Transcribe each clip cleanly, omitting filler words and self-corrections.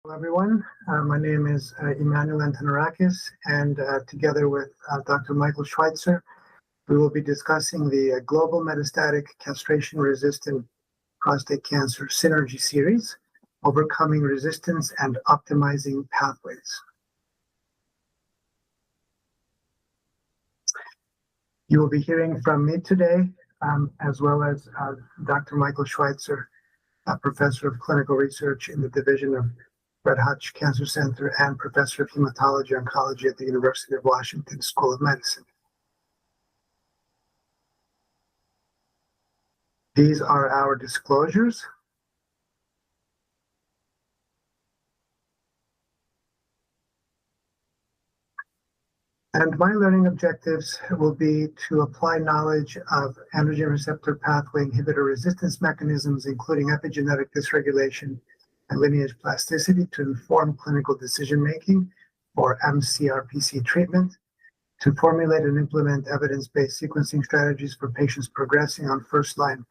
Hello, everyone. My name is Emmanuel Antonarakis, and together with Dr. Michael Schweizer, we will be discussing the Global Metastatic Castration-Resistant Prostate Cancer Synergy Series, Overcoming Resistance and Optimizing Pathways. You will be hearing from me today, as well as Dr. Michael Schweizer, Professor of Clinical Research in the Division of Fred Hutch Cancer Center and Professor of Hematology Oncology at the University of Washington School of Medicine. These are our disclosures. And my learning objectives will be to apply knowledge of androgen receptor pathway inhibitor resistance mechanisms, including epigenetic dysregulation and lineage plasticity, to inform clinical decision-making for mCRPC treatment, to formulate and implement evidence-based sequencing strategies for patients progressing on first-line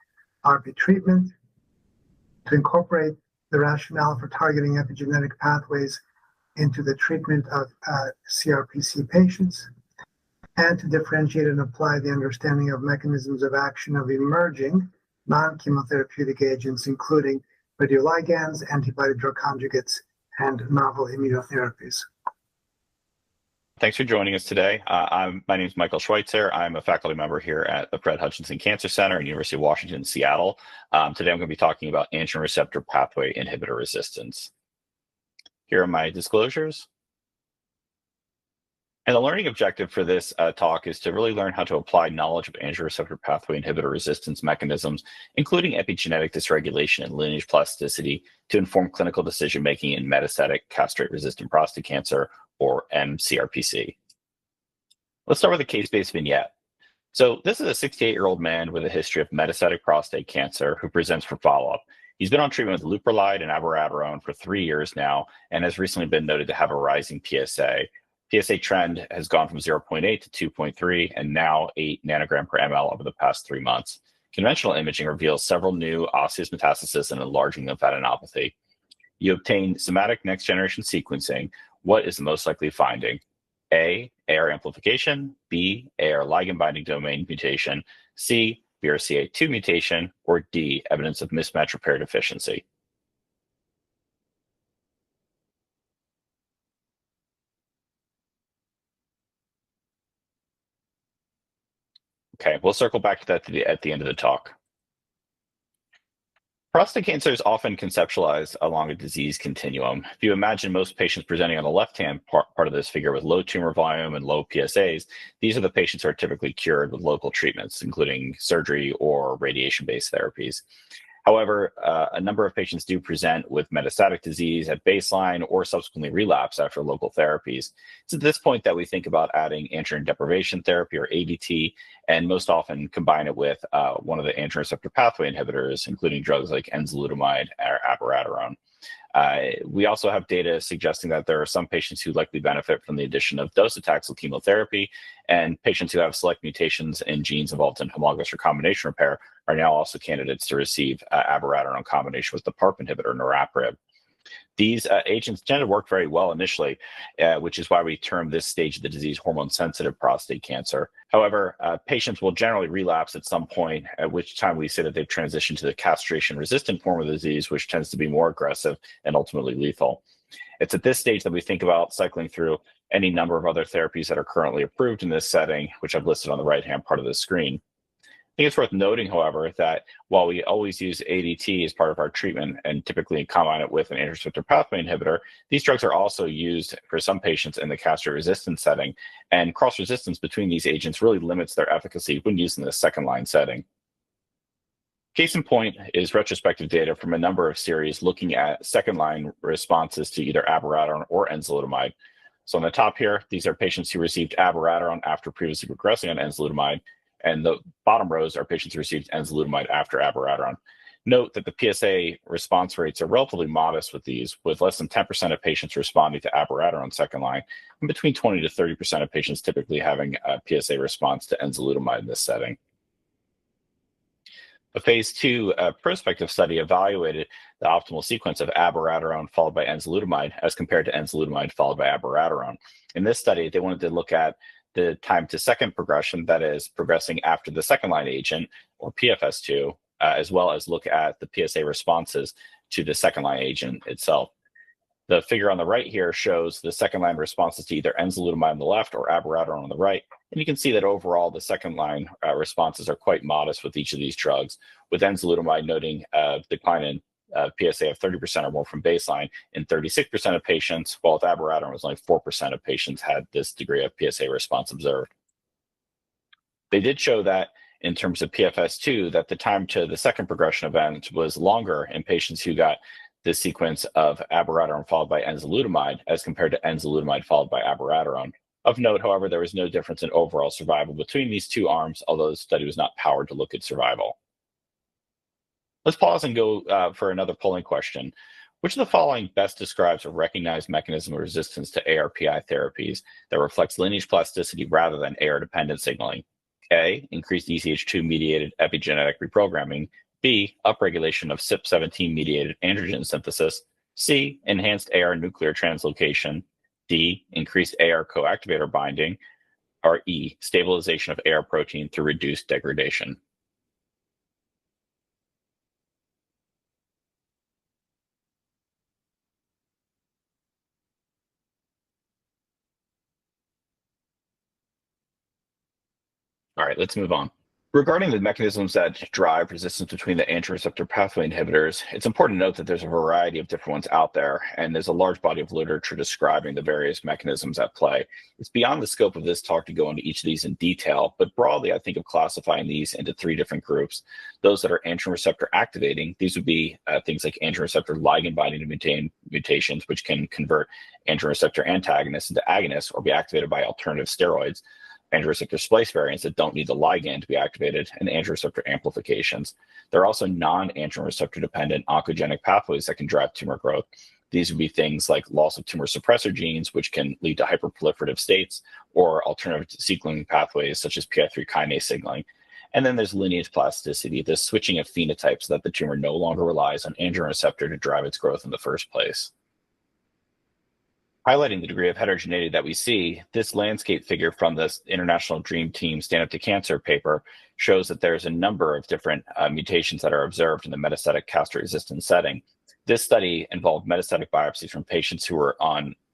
ARPI treatment, to incorporate the rationale for targeting epigenetic pathways into the treatment of CRPC patients, and to differentiate and apply the understanding of mechanisms of action of emerging non-chemotherapeutic agents, including radioligands, antibody-drug conjugates, and novel immunotherapies. Thanks for joining us today. My name is Michael Schweizer. I'm a faculty member here at the Fred Hutchinson Cancer Center at University of Washington in Seattle. Today I'm going to be talking about androgen receptor pathway inhibitor resistance. Here are my disclosures. And the learning objective for this talk is to really learn how to apply knowledge of androgen receptor pathway inhibitor resistance mechanisms, including epigenetic dysregulation and lineage plasticity, to inform clinical decision-making in metastatic castrate-resistant prostate cancer, or mCRPC. Let's start with a case-based vignette. So this is a 68-year-old man with a history of metastatic prostate cancer who presents for follow-up. He's been on treatment with leuprolide and abiraterone for 3 years now and has recently been noted to have a rising PSA. PSA trend has gone from 0.8 to 2.3 and now 8 nanogram per ml over the past 3 months. Conventional imaging reveals several new osseous metastasis and enlarging lymphadenopathy. You obtain somatic next-generation sequencing. What is the most likely finding? A, AR amplification, B, AR ligand binding domain mutation, C, BRCA2 mutation, or D, evidence of mismatch repair deficiency. Okay, we'll circle back to that at the end of the talk. Prostate cancer is often conceptualized along a disease continuum. If you imagine most patients presenting on the left-hand part of this figure with low tumor volume and low PSAs, these are the patients who are typically cured with local treatments, including surgery or radiation-based therapies. However, a number of patients do present with metastatic disease at baseline or subsequently relapse after local therapies. It's at this point that we think about adding androgen deprivation therapy, or ADT, and most often combine it with one of the androgen receptor pathway inhibitors, including drugs like enzalutamide or abiraterone. We also have data suggesting that there are some patients who likely benefit from the addition of docetaxel chemotherapy, and patients who have select mutations in genes involved in homologous recombination repair are now also candidates to receive abiraterone in combination with the PARP inhibitor niraparib. These agents tend to work very well initially, which is why we term this stage of the disease hormone-sensitive prostate cancer. However, patients will generally relapse at some point, at which time we say that they've transitioned to the castration-resistant form of the disease, which tends to be more aggressive and ultimately lethal. It's at this stage that we think about cycling through any number of other therapies that are currently approved in this setting, which I've listed on the right-hand part of the screen. I think it's worth noting, however, that while we always use ADT as part of our treatment and typically combine it with an androgen receptor pathway inhibitor, these drugs are also used for some patients in the castrate-resistant setting, and cross-resistance between these agents really limits their efficacy when used in the second-line setting. Case in point is retrospective data from a number of series looking at second-line responses to either abiraterone or enzalutamide. So on the top here, these are patients who received abiraterone after previously progressing on enzalutamide, and the bottom rows are patients who received enzalutamide after abiraterone. Note that the PSA response rates are relatively modest with these, with less than 10% of patients responding to abiraterone second line, and between 20 to 30% of patients typically having a PSA response to enzalutamide in this setting. A phase 2 prospective study evaluated the optimal sequence of abiraterone followed by enzalutamide as compared to enzalutamide followed by abiraterone. In this study, they wanted to look at the time to second progression, that is, progressing after the second line agent, or PFS2, as well as look at the PSA responses to the second line agent itself. The figure on the right here shows the second line responses to either enzalutamide on the left or abiraterone on the right. And you can see that overall, the second line responses are quite modest with each of these drugs, with enzalutamide noting a decline in PSA of 30% or more from baseline in 36% of patients, while with abiraterone, it was only 4% of patients had this degree of PSA response observed. They did show that in terms of PFS2, that the time to the second progression event was longer in patients who got this sequence of abiraterone followed by enzalutamide as compared to enzalutamide followed by abiraterone. Of note, however, there was no difference in overall survival between these two arms, although the study was not powered to look at survival. Let's pause and go for another polling question. Which of the following best describes a recognized mechanism of resistance to ARPI therapies that reflects lineage plasticity rather than AR-dependent signaling? A, increased EZH2-mediated epigenetic reprogramming. B, upregulation of CYP17-mediated androgen synthesis. C, enhanced AR nuclear translocation. D, increased AR coactivator binding. Or E, stabilization of AR protein through reduced degradation. All right, let's move on. Regarding the mechanisms that drive resistance between the androgen receptor pathway inhibitors, it's important to note that there's a variety of different ones out there, and there's a large body of literature describing the various mechanisms at play. It's beyond the scope of this talk to go into each of these in detail, but broadly, I think of classifying these into three different groups. Those that are androgen receptor activating, these would be things like androgen receptor ligand binding mutations, which can convert androgen receptor antagonists into agonists or be activated by alternative steroids. Androgen receptor splice variants that don't need the ligand to be activated, and androgen receptor amplifications. There are also non-androgen receptor dependent oncogenic pathways that can drive tumor growth. These would be things like loss of tumor suppressor genes, which can lead to hyperproliferative states, or alternative signaling pathways such as PI3 kinase signaling. And then there's lineage plasticity, the switching of phenotypes so that the tumor no longer relies on androgen receptor to drive its growth in the first place. Highlighting the degree of heterogeneity that we see, this landscape figure from this International Dream Team Stand Up to Cancer paper shows that there's a number of different mutations that are observed in the metastatic castrate-resistant setting. This study involved metastatic biopsies from patients who were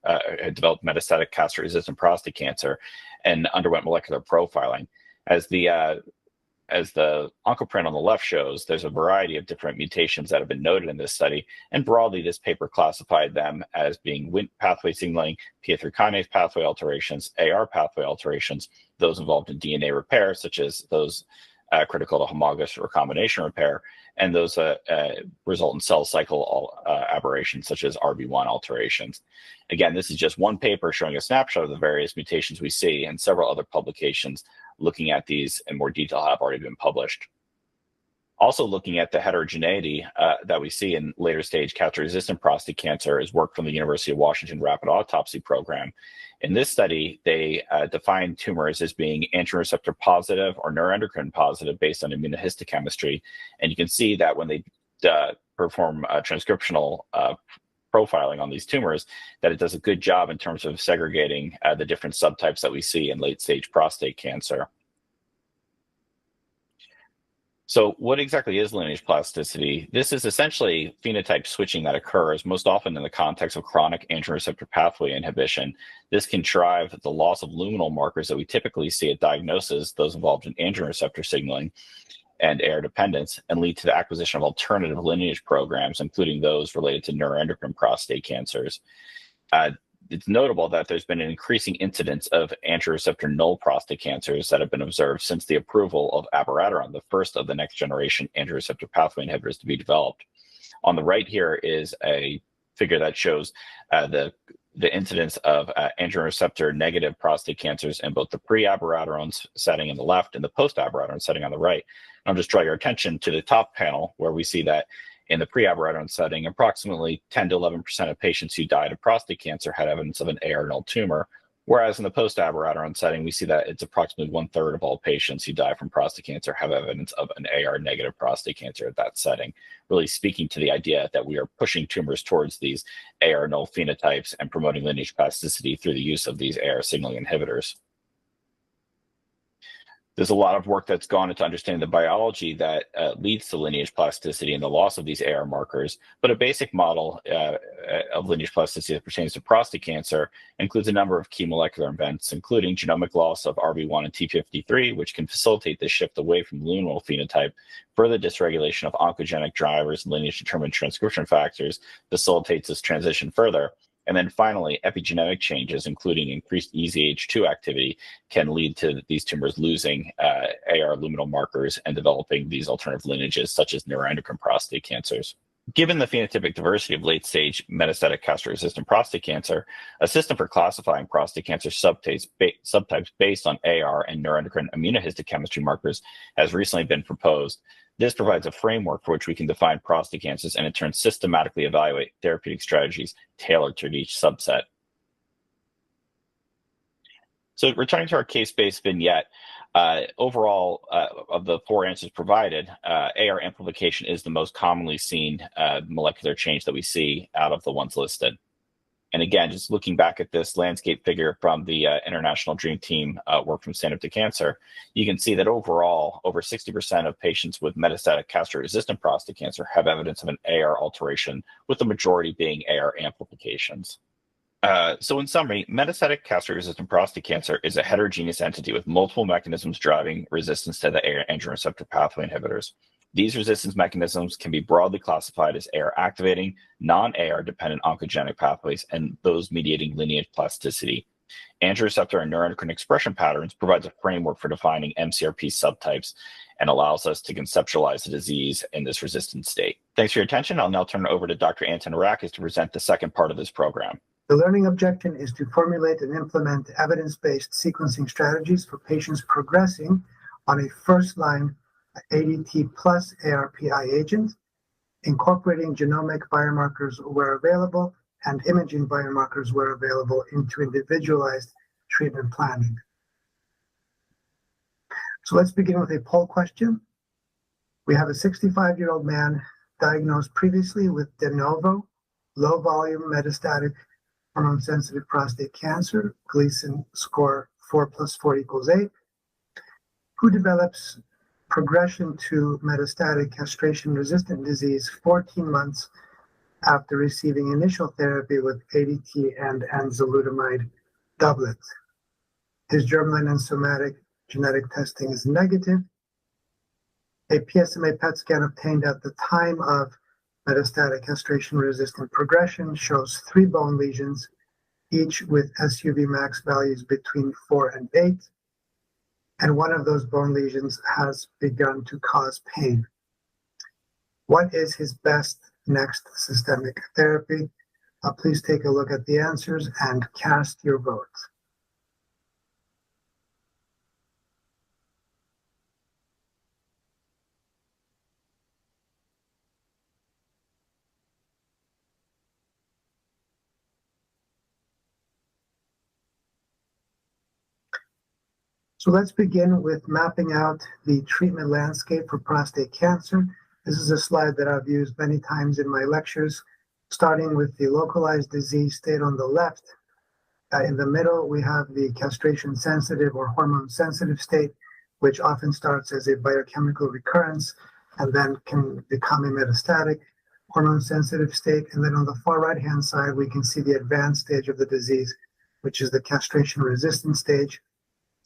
had developed metastatic castrate-resistant prostate cancer and underwent molecular profiling. As the oncoprint on the left shows, there's a variety of different mutations that have been noted in this study, and broadly, this paper classified them as being Wnt pathway signaling, PI3 kinase pathway alterations, AR pathway alterations, those involved in DNA repair, such as those critical to homologous recombination repair, and those result in cell cycle aberrations, such as RB1 alterations. Again, this is just one paper showing a snapshot of the various mutations we see, and several other publications looking at these in more detail have already been published. Also looking at the heterogeneity that we see in later stage castrate-resistant prostate cancer is work from the University of Washington Rapid Autopsy Program. In this study, they defined tumors as being androgen receptor positive or neuroendocrine positive based on immunohistochemistry. And you can see that when they perform transcriptional profiling on these tumors, that it does a good job in terms of segregating the different subtypes that we see in late stage prostate cancer. So what exactly is lineage plasticity? This is essentially phenotype switching that occurs most often in the context of chronic androgen receptor pathway inhibition. This can drive the loss of luminal markers that we typically see at diagnosis, those involved in androgen receptor signaling and AR dependence, and lead to the acquisition of alternative lineage programs, including those related to neuroendocrine prostate cancers. It's notable that there's been an increasing incidence of androgen receptor null prostate cancers that have been observed since the approval of abiraterone, the first of the next generation androgen receptor pathway inhibitors to be developed. On the right here is a figure that shows the incidence of androgen receptor negative prostate cancers in both the pre-abiraterone setting on the left and the post-abiraterone setting on the right. I'll just draw your attention to the top panel where we see that in the pre-abiraterone setting, approximately 10 to 11% of patients who died of prostate cancer had evidence of an AR null tumor, Whereas in the post-abiraterone setting, we see that it's approximately 1/3 of all patients who die from prostate cancer have evidence of an AR-negative prostate cancer at that setting, really speaking to the idea that we are pushing tumors towards these AR null phenotypes and promoting lineage plasticity through the use of these AR signaling inhibitors. There's a lot of work that's gone into understanding the biology that leads to lineage plasticity and the loss of these AR markers. But a basic model of lineage plasticity that pertains to prostate cancer includes a number of key molecular events, including genomic loss of RB1 and T53, which can facilitate this shift away from the luminal phenotype. Further dysregulation of oncogenic drivers and lineage-determined transcription factors facilitates this transition further. And then finally, epigenetic changes, including increased EZH2 activity, can lead to these tumors losing AR luminal markers and developing these alternative lineages, such as neuroendocrine prostate cancers. Given the phenotypic diversity of late-stage metastatic castration-resistant prostate cancer, a system for classifying prostate cancer subtypes based on AR and neuroendocrine immunohistochemistry markers has recently been proposed. This provides a framework for which we can define prostate cancers and in turn systematically evaluate therapeutic strategies tailored to each subset. So returning to our case-based vignette, overall, of the 4 answers provided, AR amplification is the most commonly seen molecular change that we see out of the ones listed. And again, just looking back at this landscape figure from the International Dream Team work from Stand Up to Cancer, you can see that overall, over 60% of patients with metastatic castration-resistant prostate cancer have evidence of an AR alteration, with the majority being AR amplifications. So in summary, metastatic castration-resistant prostate cancer is a heterogeneous entity with multiple mechanisms driving resistance to the androgen receptor pathway inhibitors. These resistance mechanisms can be broadly classified as AR-activating, non-AR dependent oncogenic pathways, and those mediating lineage plasticity. Androgen receptor and neuroendocrine expression patterns provides a framework for defining mCRP subtypes and allows us to conceptualize the disease in this resistant state. Thanks for your attention. I'll now turn it over to Dr. Antonarakis to present the second part of this program. The learning objective is to formulate and implement evidence-based sequencing strategies for patients progressing on a first-line ADT plus ARPI agent, incorporating genomic biomarkers where available and imaging biomarkers where available into individualized treatment planning. So let's begin with a poll question. We have a 65-year-old man diagnosed previously with de novo, low volume metastatic hormone-sensitive prostate cancer, Gleason score 4 + 4 = 8, who develops progression to metastatic castration-resistant disease 14 months after receiving initial therapy with ADT and enzalutamide doublet. His germline and somatic genetic testing is negative. A PSMA PET scan obtained at the time of metastatic castration-resistant progression shows 3 bone lesions, each with SUV max values between 4 and 8. And one of those bone lesions has begun to cause pain. What is his best next systemic therapy? Please take a look at the answers and cast your vote. So let's begin with mapping out the treatment landscape for prostate cancer. This is a slide that I've used many times in my lectures, starting with the localized disease state on the left. In the middle, we have the castration-sensitive or hormone-sensitive state, which often starts as a biochemical recurrence and then can become a metastatic hormone-sensitive state. And then on the far right-hand side, we can see the advanced stage of the disease, which is the castration-resistant stage,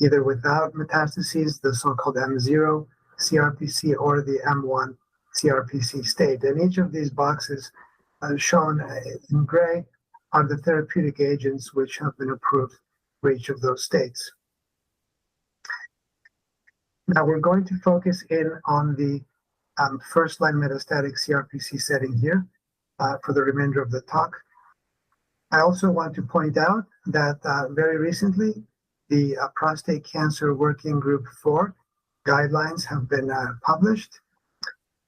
either without metastases, the so-called M0 CRPC, or the M1 CRPC state. And each of these boxes shown in gray are the therapeutic agents which have been approved for each of those states. Now we're going to focus in on the first-line metastatic CRPC setting here for the remainder of the talk. I also want to point out that very recently, the Prostate Cancer Working Group 4 guidelines have been published.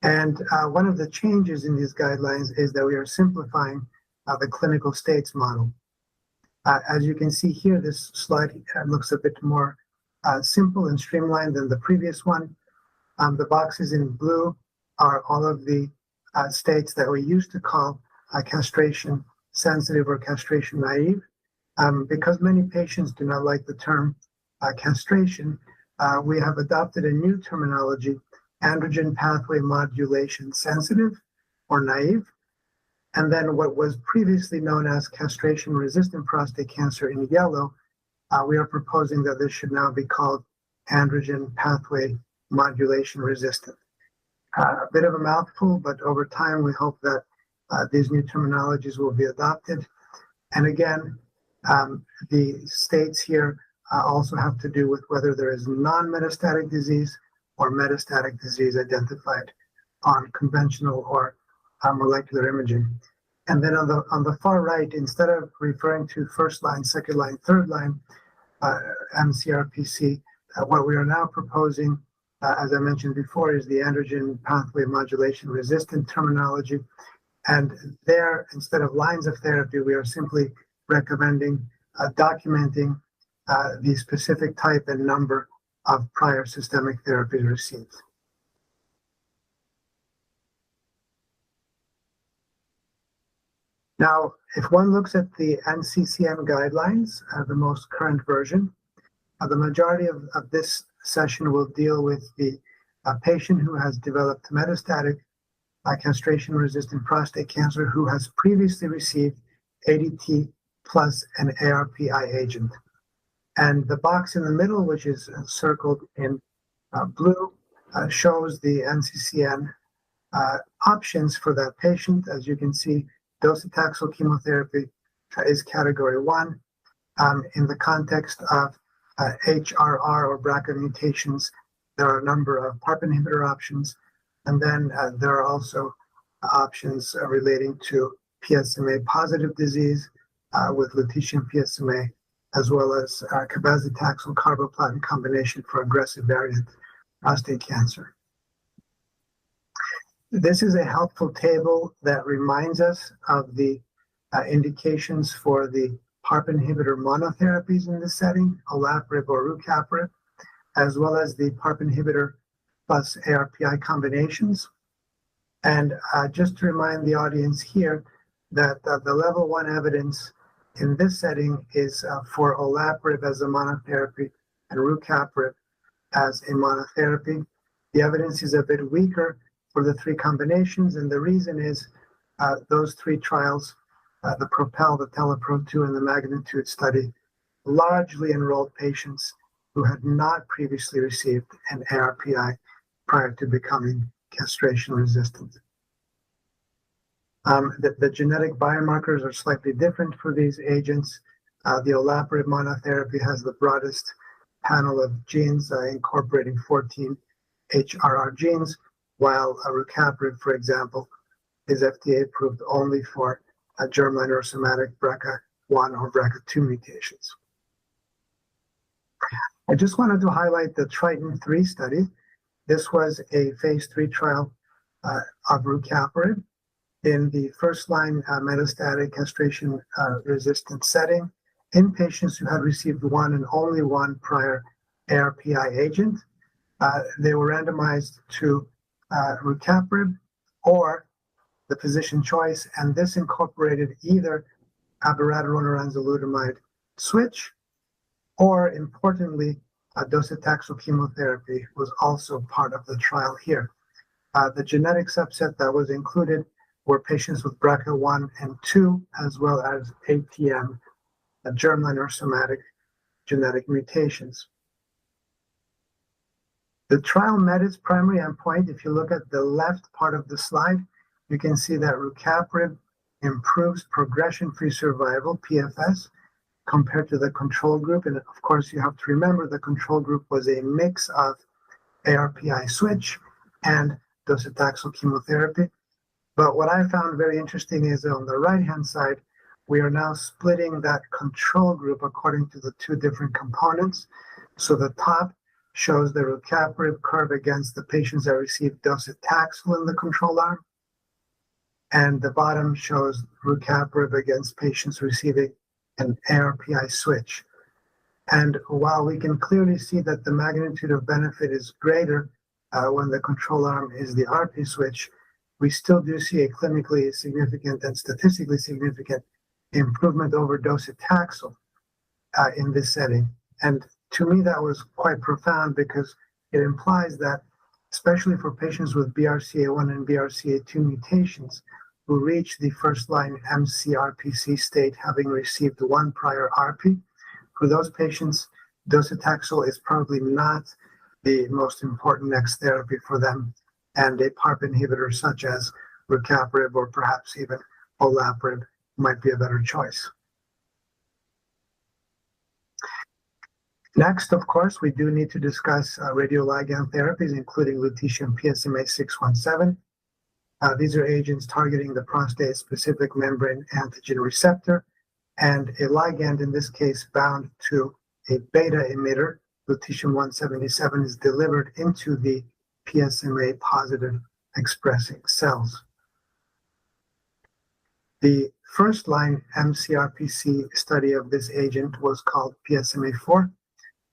And one of the changes in these guidelines is that we are simplifying the clinical states model. As you can see here, this slide looks a bit more simple and streamlined than the previous one. The boxes in blue are all of the states that we used to call castration sensitive or castration naive. Because many patients do not like the term castration, we have adopted a new terminology, androgen pathway modulation sensitive or naive. And then what was previously known as castration-resistant prostate cancer in yellow, we are proposing that this should now be called androgen pathway modulation resistant. A bit of a mouthful, but over time we hope that these new terminologies will be adopted. And again, the states here also have to do with whether there is non-metastatic disease or metastatic disease identified on conventional or molecular imaging. And then on the far right, instead of referring to first line, second line, third line mCRPC, what we are now proposing, as I mentioned before, is the androgen pathway modulation resistant terminology. And there, instead of lines of therapy, we are simply recommending documenting the specific type and number of prior systemic therapies received. Now, if one looks at the NCCN guidelines, the most current version, the majority of this session will deal with the patient who has developed metastatic castration-resistant prostate cancer who has previously received ADT plus an ARPI agent. And the box in the middle, which is circled in blue, shows the NCCN options for that patient. As you can see, docetaxel chemotherapy is category 1. In the context of HRR or BRCA mutations, there are a number of PARP inhibitor options. And then there are also options relating to PSMA positive disease with lutetium PSMA, as well as cabazitaxel carboplatin combination for aggressive variant prostate cancer. This is a helpful table that reminds us of the indications for the PARP inhibitor monotherapies in this setting, olaparib or rucaparib, as well as the PARP inhibitor plus ARPI combinations. And just to remind the audience here that the level 1 evidence in this setting is for olaparib as a monotherapy and rucaparib as a monotherapy. The evidence is a bit weaker for the 3 combinations, and the reason is those 3 trials, the PROPEL, the TELEPRO-2, and the MAGNITUDE study, largely enrolled patients who had not previously received an ARPI prior to becoming castration resistant. The genetic biomarkers are slightly different for these agents. The olaparib monotherapy has the broadest panel of genes incorporating 14 HRR genes, while rucaparib, for example, is FDA approved only for germline or somatic BRCA1 or BRCA2 mutations. I just wanted to highlight the Triton-3 study. This was a phase 3 trial of rucaparib in the first-line metastatic castration-resistant setting in patients who had received one and only one prior ARPI agent. They were randomized to rucaparib or the physician choice, and this incorporated either abiraterone or enzalutamide switch, or importantly, docetaxel chemotherapy was also part of the trial here. The genetic subset that was included were patients with BRCA1 and 2, as well as ATM, germline or somatic genetic mutations. The trial met its primary endpoint. If you look at the left part of the slide, you can see that rucaparib improves progression-free survival, PFS, compared to the control group. And of course, you have to remember the control group was a mix of ARPI switch and docetaxel chemotherapy. But what I found very interesting is on the right-hand side, we are now splitting that control group according to the 2 different components. So the top shows the rucaparib curve against the patients that received docetaxel in the control arm. And the bottom shows rucaparib against patients receiving an ARPI switch. And while we can clearly see that the magnitude of benefit is greater when the control arm is the ARPI switch, we still do see a clinically significant and statistically significant improvement over docetaxel in this setting. And to me, that was quite profound because it implies that, especially for patients with BRCA1 and BRCA2 mutations who reach the first-line mCRPC state having received one prior ARPI, for those patients, docetaxel is probably not the most important next therapy for them, and a PARP inhibitor such as rucaparib or perhaps even olaparib might be a better choice. Next, of course, we do need to discuss radioligand therapies, including lutetium PSMA-617. These are agents targeting the prostate-specific membrane antigen receptor, and a ligand, in this case, bound to a beta emitter, lutetium-177, is delivered into the PSMA-positive expressing cells. The first-line mCRPC study of this agent was called PSMA-4.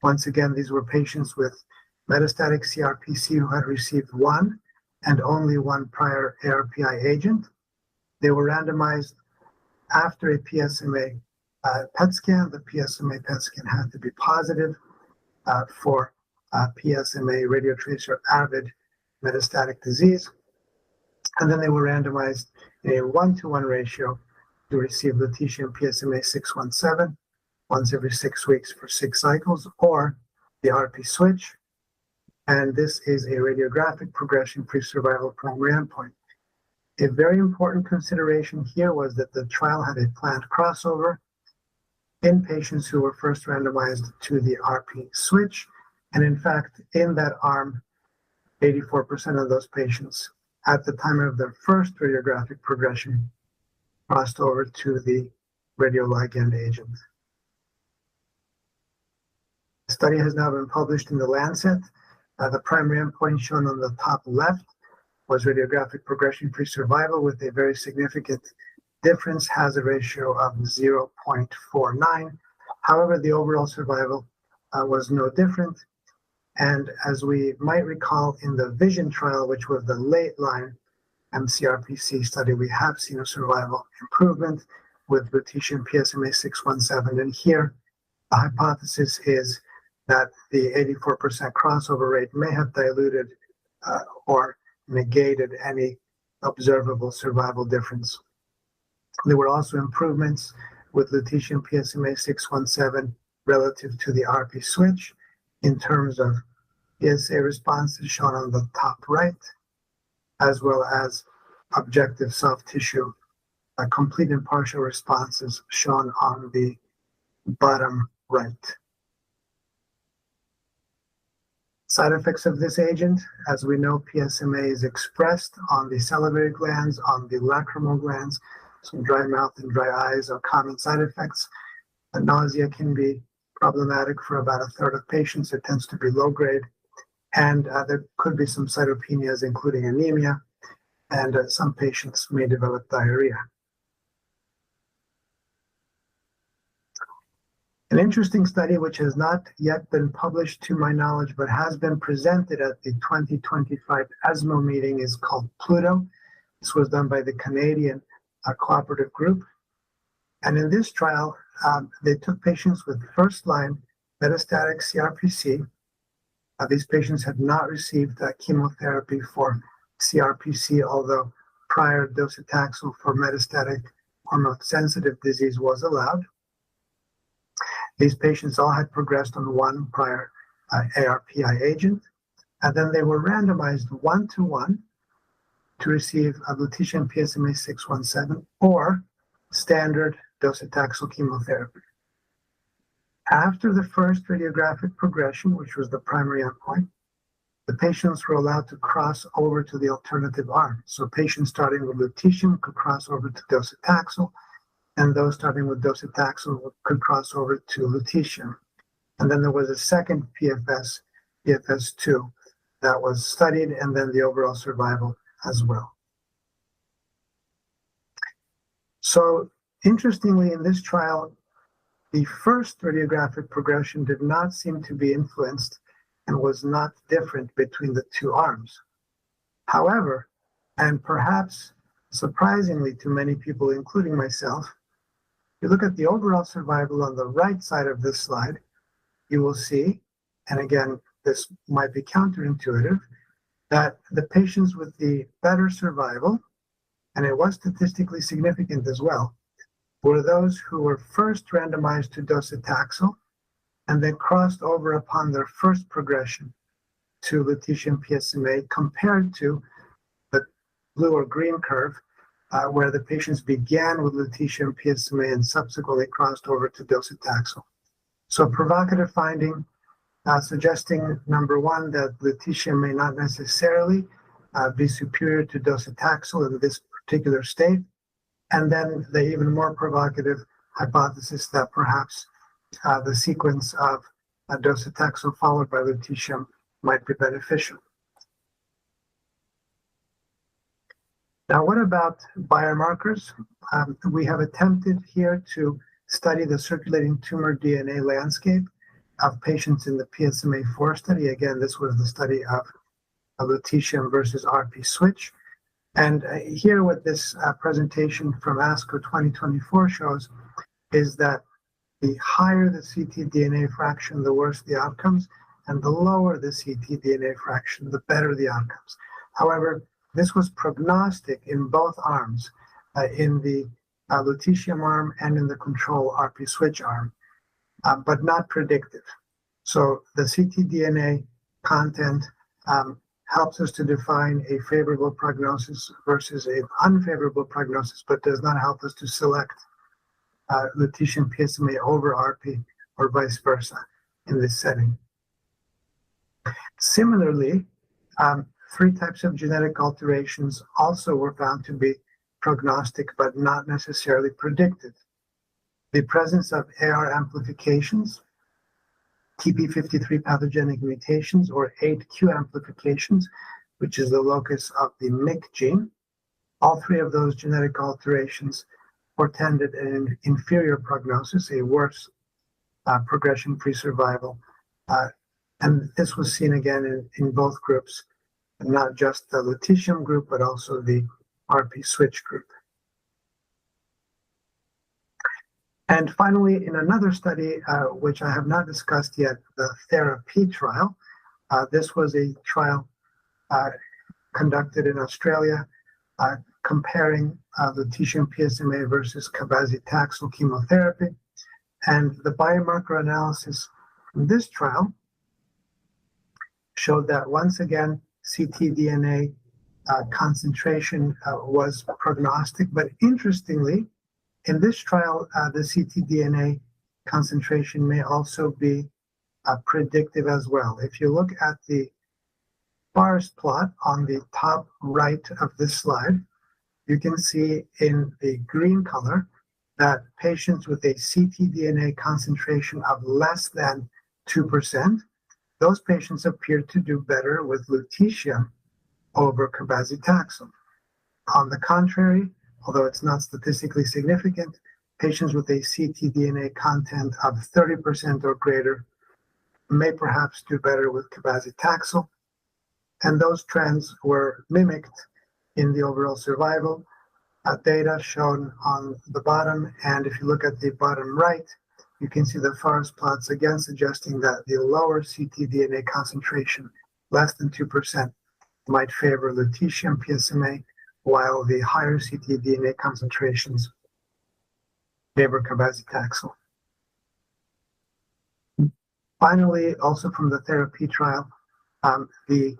Once again, these were patients with metastatic CRPC who had received one and only one prior ARPI agent. They were randomized after a PSMA PET scan. The PSMA PET scan had to be positive for PSMA radiotracer avid metastatic disease. And then they were randomized in a 1-to-1 ratio to receive lutetium PSMA-617 once every 6 weeks for 6 cycles, or the ARPI switch. And this is a radiographic progression-free survival primary endpoint. A very important consideration here was that the trial had a planned crossover in patients who were first randomized to the ARPI switch. And in fact, in that arm, 84% of those patients at the time of their first radiographic progression crossed over to the radioligand agent. The study has now been published in The Lancet. The primary endpoint shown on the top left was radiographic progression-free survival with a very significant difference hazard ratio of 0.49. However, the overall survival was no different. And as we might recall in the VISION trial, which was the late-line mCRPC study, we have seen a survival improvement with lutetium PSMA-617. And here, the hypothesis is that the 84% crossover rate may have diluted or negated any observable survival difference. There were also improvements with lutetium PSMA-617 relative to the ARPI switch in terms of PSA responses shown on the top right, as well as objective soft tissue, complete and partial responses shown on the bottom right. Side effects of this agent: as we know, PSMA is expressed on the salivary glands, on the lacrimal glands, so dry mouth and dry eyes are common side effects. Nausea can be problematic for about a third of patients. It tends to be low grade, and there could be some cytopenias, including anemia, and some patients may develop diarrhea. An interesting study, which has not yet been published to my knowledge, but has been presented at the 2025 ESMO meeting, is called Pluto. This was done by the Canadian Cooperative Group. And in this trial, they took patients with first-line metastatic CRPC. These patients had not received chemotherapy for CRPC, although prior docetaxel for metastatic hormone-sensitive disease was allowed. These patients all had progressed on one prior ARPI agent, and then they were randomized 1-to-1 to receive lutetium PSMA-617 or standard docetaxel chemotherapy. After the first radiographic progression, which was the primary endpoint, the patients were allowed to cross over to the alternative arm. So patients starting with lutetium could cross over to docetaxel, and those starting with docetaxel could cross over to lutetium. And then there was a second PFS, PFS2, that was studied, and then the overall survival as well. So interestingly, in this trial, the first radiographic progression did not seem to be influenced and was not different between the two arms. However, and perhaps surprisingly to many people, including myself, if you look at the overall survival on the right side of this slide, you will see, and again, this might be counterintuitive, that the patients with the better survival, and it was statistically significant as well, were those who were first randomized to docetaxel and then crossed over upon their first progression to lutetium PSMA, compared to the blue or green curve, where the patients began with lutetium PSMA and subsequently crossed over to docetaxel. So provocative finding, suggesting, number one, that lutetium may not necessarily be superior to docetaxel in this particular state, and then the even more provocative hypothesis that perhaps the sequence of docetaxel followed by lutetium might be beneficial. Now, what about biomarkers? We have attempted here to study the circulating tumor DNA landscape of patients in the PSMA-4 study. Again, this was the study of lutetium versus ARPI switch. And here what this presentation from ASCO 2024 shows is that the higher the ctDNA fraction, the worse the outcomes, and the lower the ctDNA fraction, the better the outcomes. However, this was prognostic in both arms, in the lutetium arm and in the control ARPI switch arm, but not predictive. So the ctDNA content helps us to define a favorable prognosis versus an unfavorable prognosis, but does not help us to select lutetium PSMA over ARPI or vice versa in this setting. Similarly, 3 types of genetic alterations also were found to be prognostic but not necessarily predictive. The presence of AR amplifications, TP53 pathogenic mutations, or 8q amplifications, which is the locus of the MYC gene. All 3 of those genetic alterations portended an inferior prognosis, a worse progression-free survival. And this was seen again in both groups, not just the lutetium group, but also the ARPI switch group. And finally, in another study, which I have not discussed yet, the therapy trial. This was a trial conducted in Australia, comparing lutetium PSMA versus cabazitaxel chemotherapy. And the biomarker analysis from this trial showed that once again, ctDNA concentration was prognostic, but interestingly, in this trial, the ctDNA concentration may also be predictive as well. If you look at the bars plot on the top right of this slide, you can see in the green color that patients with a ctDNA concentration of less than 2%, those patients appear to do better with lutetium over cabazitaxel. On the contrary, although it's not statistically significant, patients with a ctDNA content of 30% or greater may perhaps do better with cabazitaxel. And those trends were mimicked in the overall survival data shown on the bottom. And if you look at the bottom right, you can see the forest plots again suggesting that the lower ctDNA concentration, less than 2%, might favor lutetium PSMA, while the higher ctDNA concentrations favor cabazitaxel. Finally, also from the therapy trial, the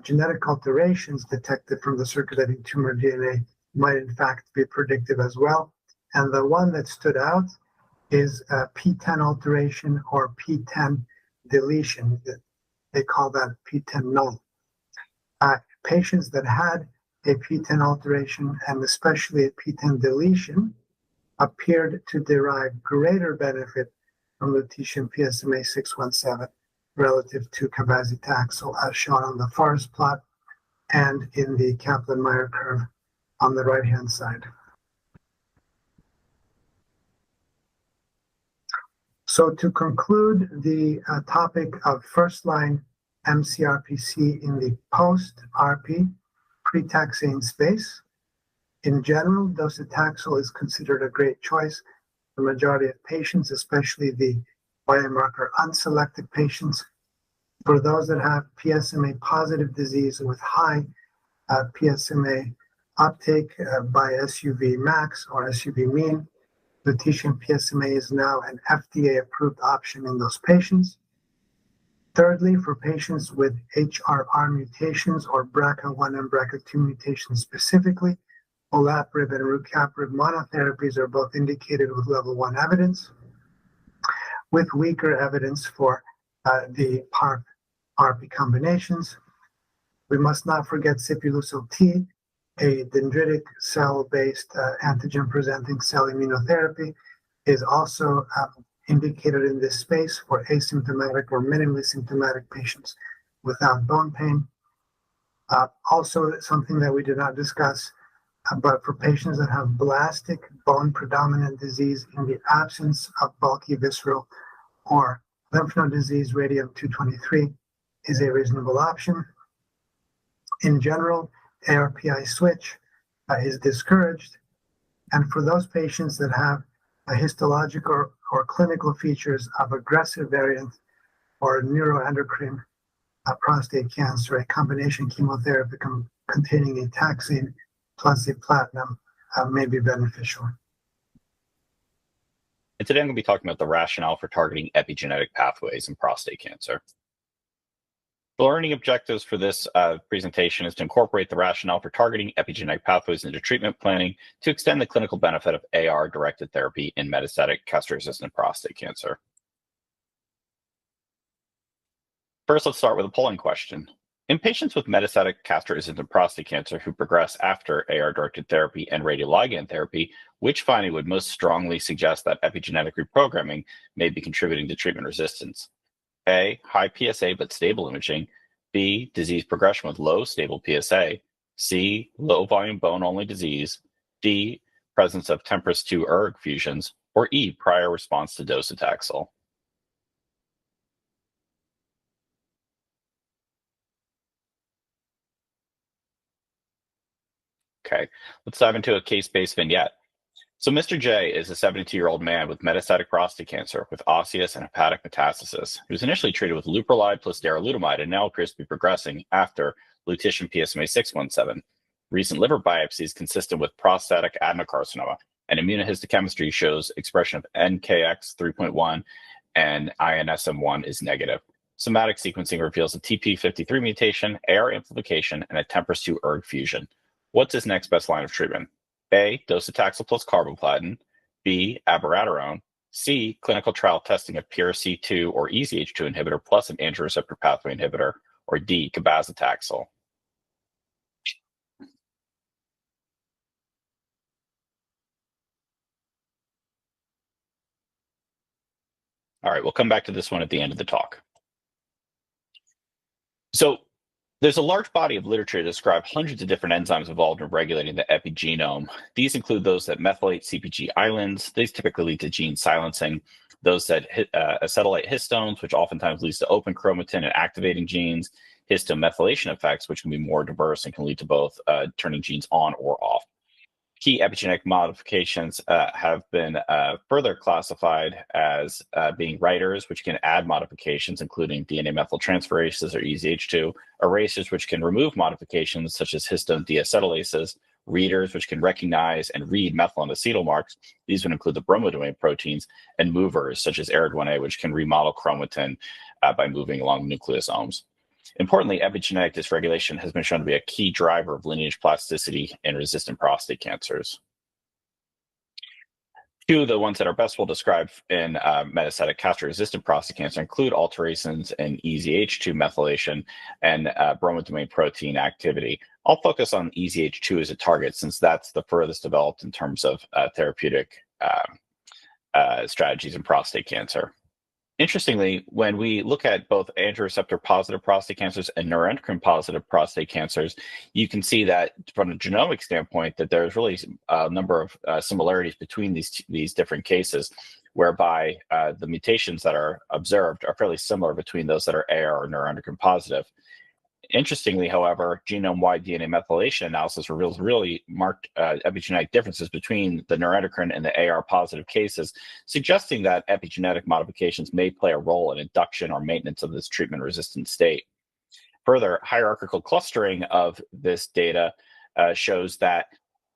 genetic alterations detected from the circulating tumor DNA might in fact be predictive as well. And the one that stood out is P10 alteration or P10 deletion. They call that P10 null. Patients that had a P10 alteration and especially a P10 deletion appeared to derive greater benefit from lutetium PSMA 617 relative to cabazitaxel, as shown on the forest plot and in the Kaplan-Meier curve on the right-hand side. So to conclude the topic of first-line mCRPC in the post-ARPI pre-taxane space, in general, docetaxel is considered a great choice for the majority of patients, especially the biomarker unselected patients. For those that have PSMA positive disease with high PSMA uptake by SUV max or SUV mean, lutetium PSMA is now an FDA approved option in those patients. Thirdly, for patients with HRR mutations or BRCA1 and BRCA2 mutations specifically, olaparib and rucaparib monotherapies are both indicated with level 1 evidence, with weaker evidence for the PARP-ARPI combinations. We must not forget sipulosyl T, a dendritic cell-based antigen-presenting cell immunotherapy, is also indicated in this space for asymptomatic or minimally symptomatic patients without bone pain. Also, something that we did not discuss, but for patients that have blastic bone predominant disease in the absence of bulky visceral or lymph node disease, radium-223 is a reasonable option. In general, ARPI switch is discouraged. And for those patients that have a histological or clinical features of aggressive variant or neuroendocrine prostate cancer, a combination chemotherapy containing a taxane plus a platinum may be beneficial. And today I'm going to be talking about the rationale for targeting epigenetic pathways in prostate cancer. The learning objectives for this presentation is to incorporate the rationale for targeting epigenetic pathways into treatment planning to extend the clinical benefit of AR-directed therapy in metastatic castration-resistant prostate cancer. First, let's start with a polling question. In patients with metastatic castration-resistant prostate cancer who progress after AR-directed therapy and radioligand therapy, which finding would most strongly suggest that epigenetic reprogramming may be contributing to treatment resistance? A, high PSA but stable imaging. B, disease progression with low stable PSA. C, low volume bone-only disease. D, presence of TMPRSS2 ERG fusions. Or E, prior response to docetaxel. Okay, let's dive into a case-based vignette. So Mr. J is a 72-year-old man with metastatic prostate cancer with osseous and hepatic metastasis. He was initially treated with leuprolide plus darolutamide and now appears to be progressing after lutetium PSMA 617. Recent liver biopsies consistent with prostatic adenocarcinoma, and immunohistochemistry shows expression of NKX 3.1 and INSM1 is negative. Somatic sequencing reveals a TP53 mutation, AR amplification, and a TMPRSS2 ERG fusion. What's his next best line of treatment? A, docetaxel plus carboplatin. B, abiraterone. C, clinical trial testing of PRC2 or EZH2 inhibitor plus an androgen receptor pathway inhibitor. Or D, cabazitaxel. All right, we'll come back to this one at the end of the talk. So there's a large body of literature to describe hundreds of different enzymes involved in regulating the epigenome. These include those that methylate CpG islands. These typically lead to gene silencing. Those that acetylate histones, which oftentimes leads to open chromatin and activating genes. Histone methylation effects, which can be more diverse and can lead to both turning genes on or off. Key epigenetic modifications have been further classified as being writers, which can add modifications, including DNA methyltransferases or EZH2, erasers, which can remove modifications such as histone deacetylases, readers, which can recognize and read methyl and acetyl marks. These would include the bromodomain proteins, and movers, such as ARID1A, which can remodel chromatin by moving along nucleosomes. Importantly, epigenetic dysregulation has been shown to be a key driver of lineage plasticity in resistant prostate cancers. Two of the ones that are best well described in metastatic castration-resistant prostate cancer include alterations in EZH2 methylation and bromodomain protein activity. I'll focus on EZH2 as a target since that's the furthest developed in terms of therapeutic strategies in prostate cancer. Interestingly, when we look at both androgen receptor positive prostate cancers and neuroendocrine positive prostate cancers, you can see that from a genomic standpoint that there's really a number of similarities between these different cases. whereby the mutations that are observed are fairly similar between those that are AR or neuroendocrine positive. Interestingly, however, genome-wide DNA methylation analysis reveals really marked epigenetic differences between the neuroendocrine and the AR positive cases, suggesting that epigenetic modifications may play a role in induction or maintenance of this treatment-resistant state. Further, hierarchical clustering of this data shows that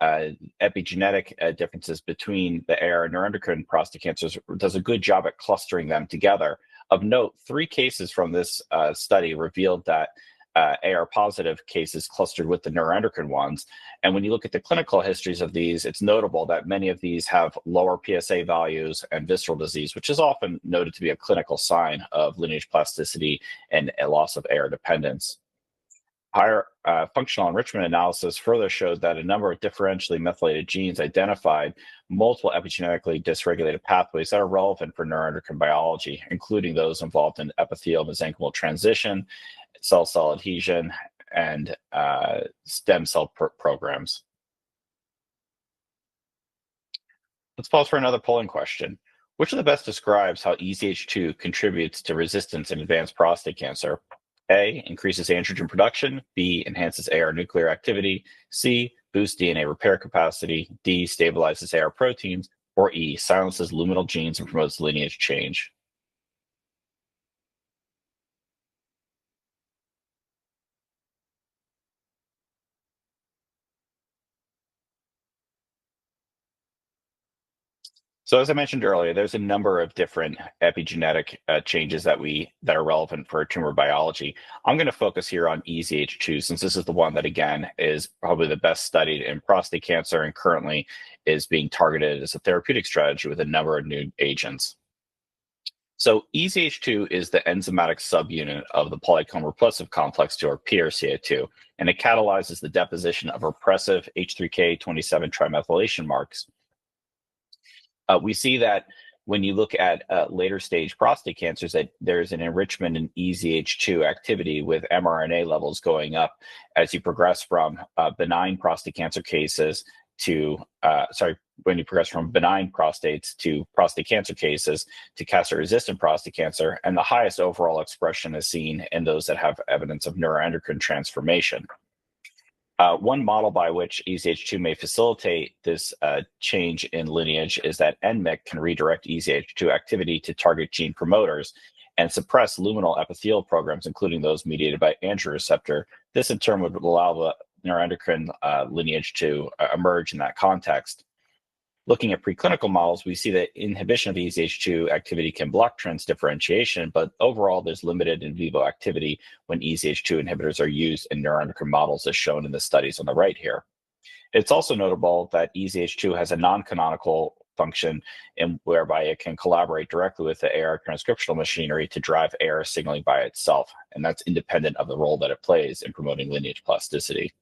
epigenetic differences between the AR and neuroendocrine prostate cancers does a good job at clustering them together. Of note, 3 cases from this study revealed that AR positive cases clustered with the neuroendocrine ones. And when you look at the clinical histories of these, it's notable that many of these have lower PSA values and visceral disease, which is often noted to be a clinical sign of lineage plasticity and a loss of AR dependence. Higher functional enrichment analysis further showed that a number of differentially methylated genes identified multiple epigenetically dysregulated pathways that are relevant for neuroendocrine biology, including those involved in epithelial-mesenchymal transition, cell-cell adhesion, and stem cell programs. Let's pause for another polling question. Which of the best describes how EZH2 contributes to resistance in advanced prostate cancer? A, increases androgen production. B, enhances AR nuclear activity. C, boosts DNA repair capacity. D, stabilizes AR proteins. Or E, silences luminal genes and promotes lineage change. So as I mentioned earlier, there's a number of different epigenetic changes that are relevant for tumor biology. I'm going to focus here on EZH2 since this is the one that, again, is probably the best studied in prostate cancer and currently is being targeted as a therapeutic strategy with a number of new agents. So EZH2 is the enzymatic subunit of the polycomb repressive complex 2, or PRCA2, and it catalyzes the deposition of repressive H3K27 trimethylation marks. We see that when you look at later stage prostate cancers, that there's an enrichment in EZH2 activity with mRNA levels going up as you progress from benign prostate cancer cases to, when you progress from benign prostates to prostate cancer cases to castration-resistant prostate cancer, and the highest overall expression is seen in those that have evidence of neuroendocrine transformation. One model by which EZH2 may facilitate this change in lineage is that NMIC can redirect EZH2 activity to target gene promoters and suppress luminal epithelial programs, including those mediated by androgen receptor. This in turn would allow the neuroendocrine lineage to emerge in that context. Looking at preclinical models, we see that inhibition of EZH2 activity can block transdifferentiation, but overall there's limited in vivo activity when EZH2 inhibitors are used in neuroendocrine models as shown in the studies on the right here. It's also notable that EZH2 has a non-canonical function in whereby it can collaborate directly with the AR transcriptional machinery to drive AR signaling by itself, and that's independent of the role that it plays in promoting lineage plasticity.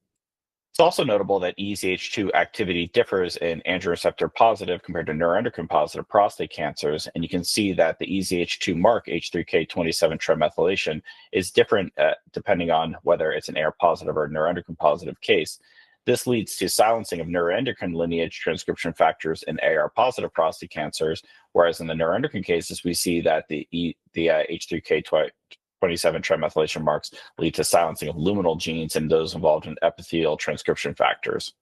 It's also notable that EZH2 activity differs in androgen receptor positive compared to neuroendocrine positive prostate cancers, and you can see that the EZH2 mark H3K27 trimethylation is different depending on whether it's an AR positive or neuroendocrine positive case. This leads to silencing of neuroendocrine lineage transcription factors in AR positive prostate cancers, whereas in the neuroendocrine cases, we see that the H3K27 trimethylation marks lead to silencing of luminal genes and those involved in epithelial transcription factors.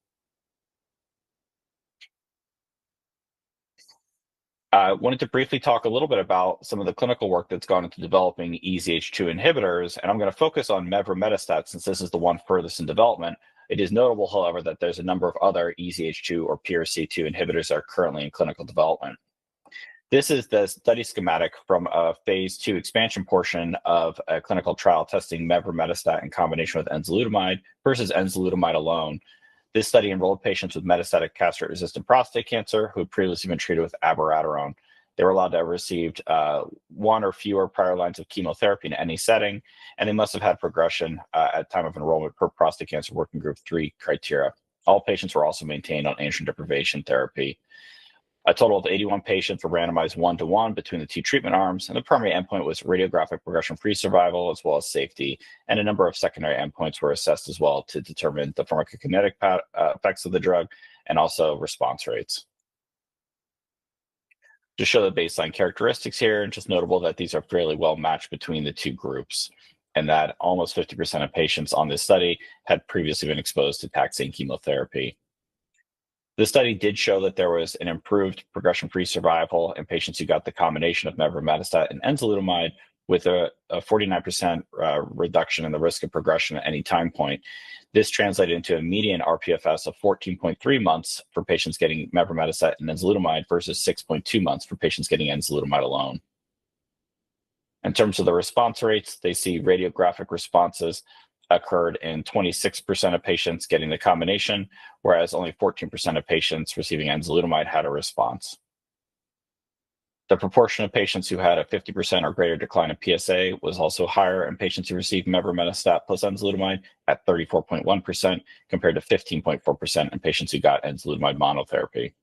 I wanted to briefly talk a little bit about some of the clinical work that's gone into developing EZH2 inhibitors, and I'm going to focus on mevrometostat since this is the one furthest in development. It is notable, however, that there's a number of other EZH2 or PRC2 inhibitors that are currently in clinical development. This is the study schematic from a phase 2 expansion portion of a clinical trial testing mevrometostat in combination with enzalutamide versus enzalutamide alone. This study enrolled patients with metastatic castrate-resistant prostate cancer who had previously been treated with abiraterone. They were allowed to have received 1 or fewer prior lines of chemotherapy in any setting, and they must have had progression at time of enrollment per prostate cancer working group 3 criteria. All patients were also maintained on androgen deprivation therapy. A total of 81 patients were randomized 1-to-1 between the 2 treatment arms, and the primary endpoint was radiographic progression-free survival as well as safety, and a number of secondary endpoints were assessed as well to determine the pharmacokinetic effects of the drug and also response rates. To show the baseline characteristics here, and just notable that these are fairly well matched between the two groups, and that almost 50% of patients on this study had previously been exposed to taxane chemotherapy. The study did show that there was an improved progression-free survival in patients who got the combination of mevrometostat and enzalutamide, with a 49% reduction in the risk of progression at any time point. This translated into a median RPFS of 14.3 months for patients getting mevrometostat and enzalutamide versus 6.2 months for patients getting enzalutamide alone. In terms of the response rates, they see radiographic responses occurred in 26% of patients getting the combination, whereas only 14% of patients receiving enzalutamide had a response. The proportion of patients who had a 50% or greater decline in PSA was also higher in patients who received mevrometostat plus enzalutamide at 34.1% compared to 15.4% in patients who got enzalutamide monotherapy.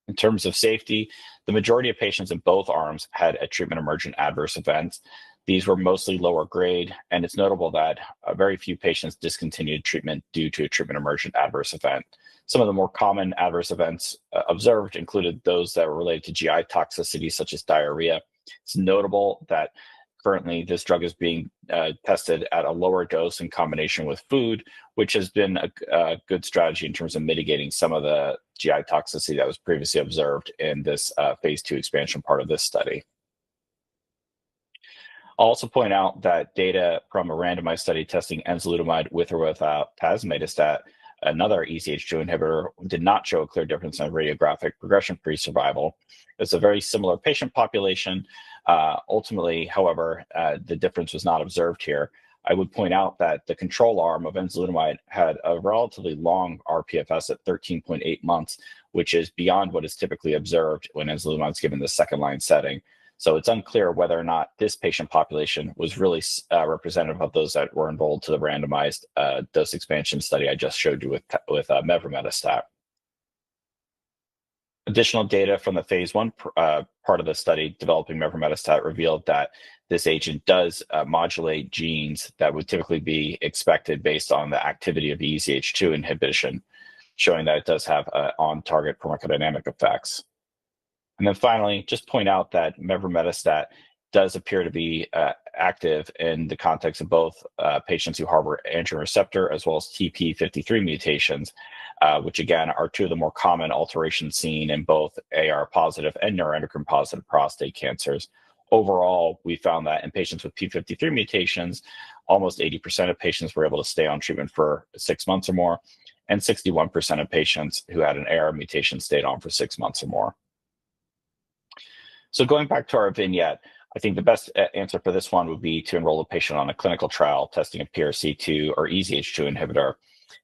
In terms of safety, the majority of patients in both arms had a treatment-emergent adverse event. These were mostly lower grade, and it's notable that very few patients discontinued treatment due to a treatment-emergent adverse event. Some of the more common adverse events observed included those that were related to GI toxicity, such as diarrhea. It's notable that currently this drug is being tested at a lower dose in combination with food, which has been a good strategy in terms of mitigating some of the GI toxicity that was previously observed in this phase 2 expansion part of this study. I'll also point out that data from a randomized study testing enzalutamide with or without tazemetostat, another EZH2 inhibitor, did not show a clear difference in radiographic progression-free survival. It's a very similar patient population. Ultimately, however, the difference was not observed here. I would point out that the control arm of enzalutamide had a relatively long RPFS at 13.8 months, which is beyond what is typically observed when enzalutamide is given the second-line setting. So it's unclear whether or not this patient population was really representative of those that were enrolled to the randomized dose expansion study I just showed you with mevrometostat. Additional data from the phase 1 part of the study developing mevrometostat revealed that this agent does modulate genes that would typically be expected based on the activity of EZH2 inhibition, showing that it does have on-target pharmacodynamic effects. And then finally, just point out that mevrometostat does appear to be active in the context of both patients who harbor androgen receptor as well as TP53 mutations, which again are two of the more common alterations seen in both AR positive and neuroendocrine positive prostate cancers. Overall, we found that in patients with P53 mutations, almost 80% of patients were able to stay on treatment for 6 months or more, and 61% of patients who had an AR mutation stayed on for 6 months or more. So going back to our vignette, I think the best answer for this one would be to enroll a patient on a clinical trial testing a PRC2 or EZH2 inhibitor.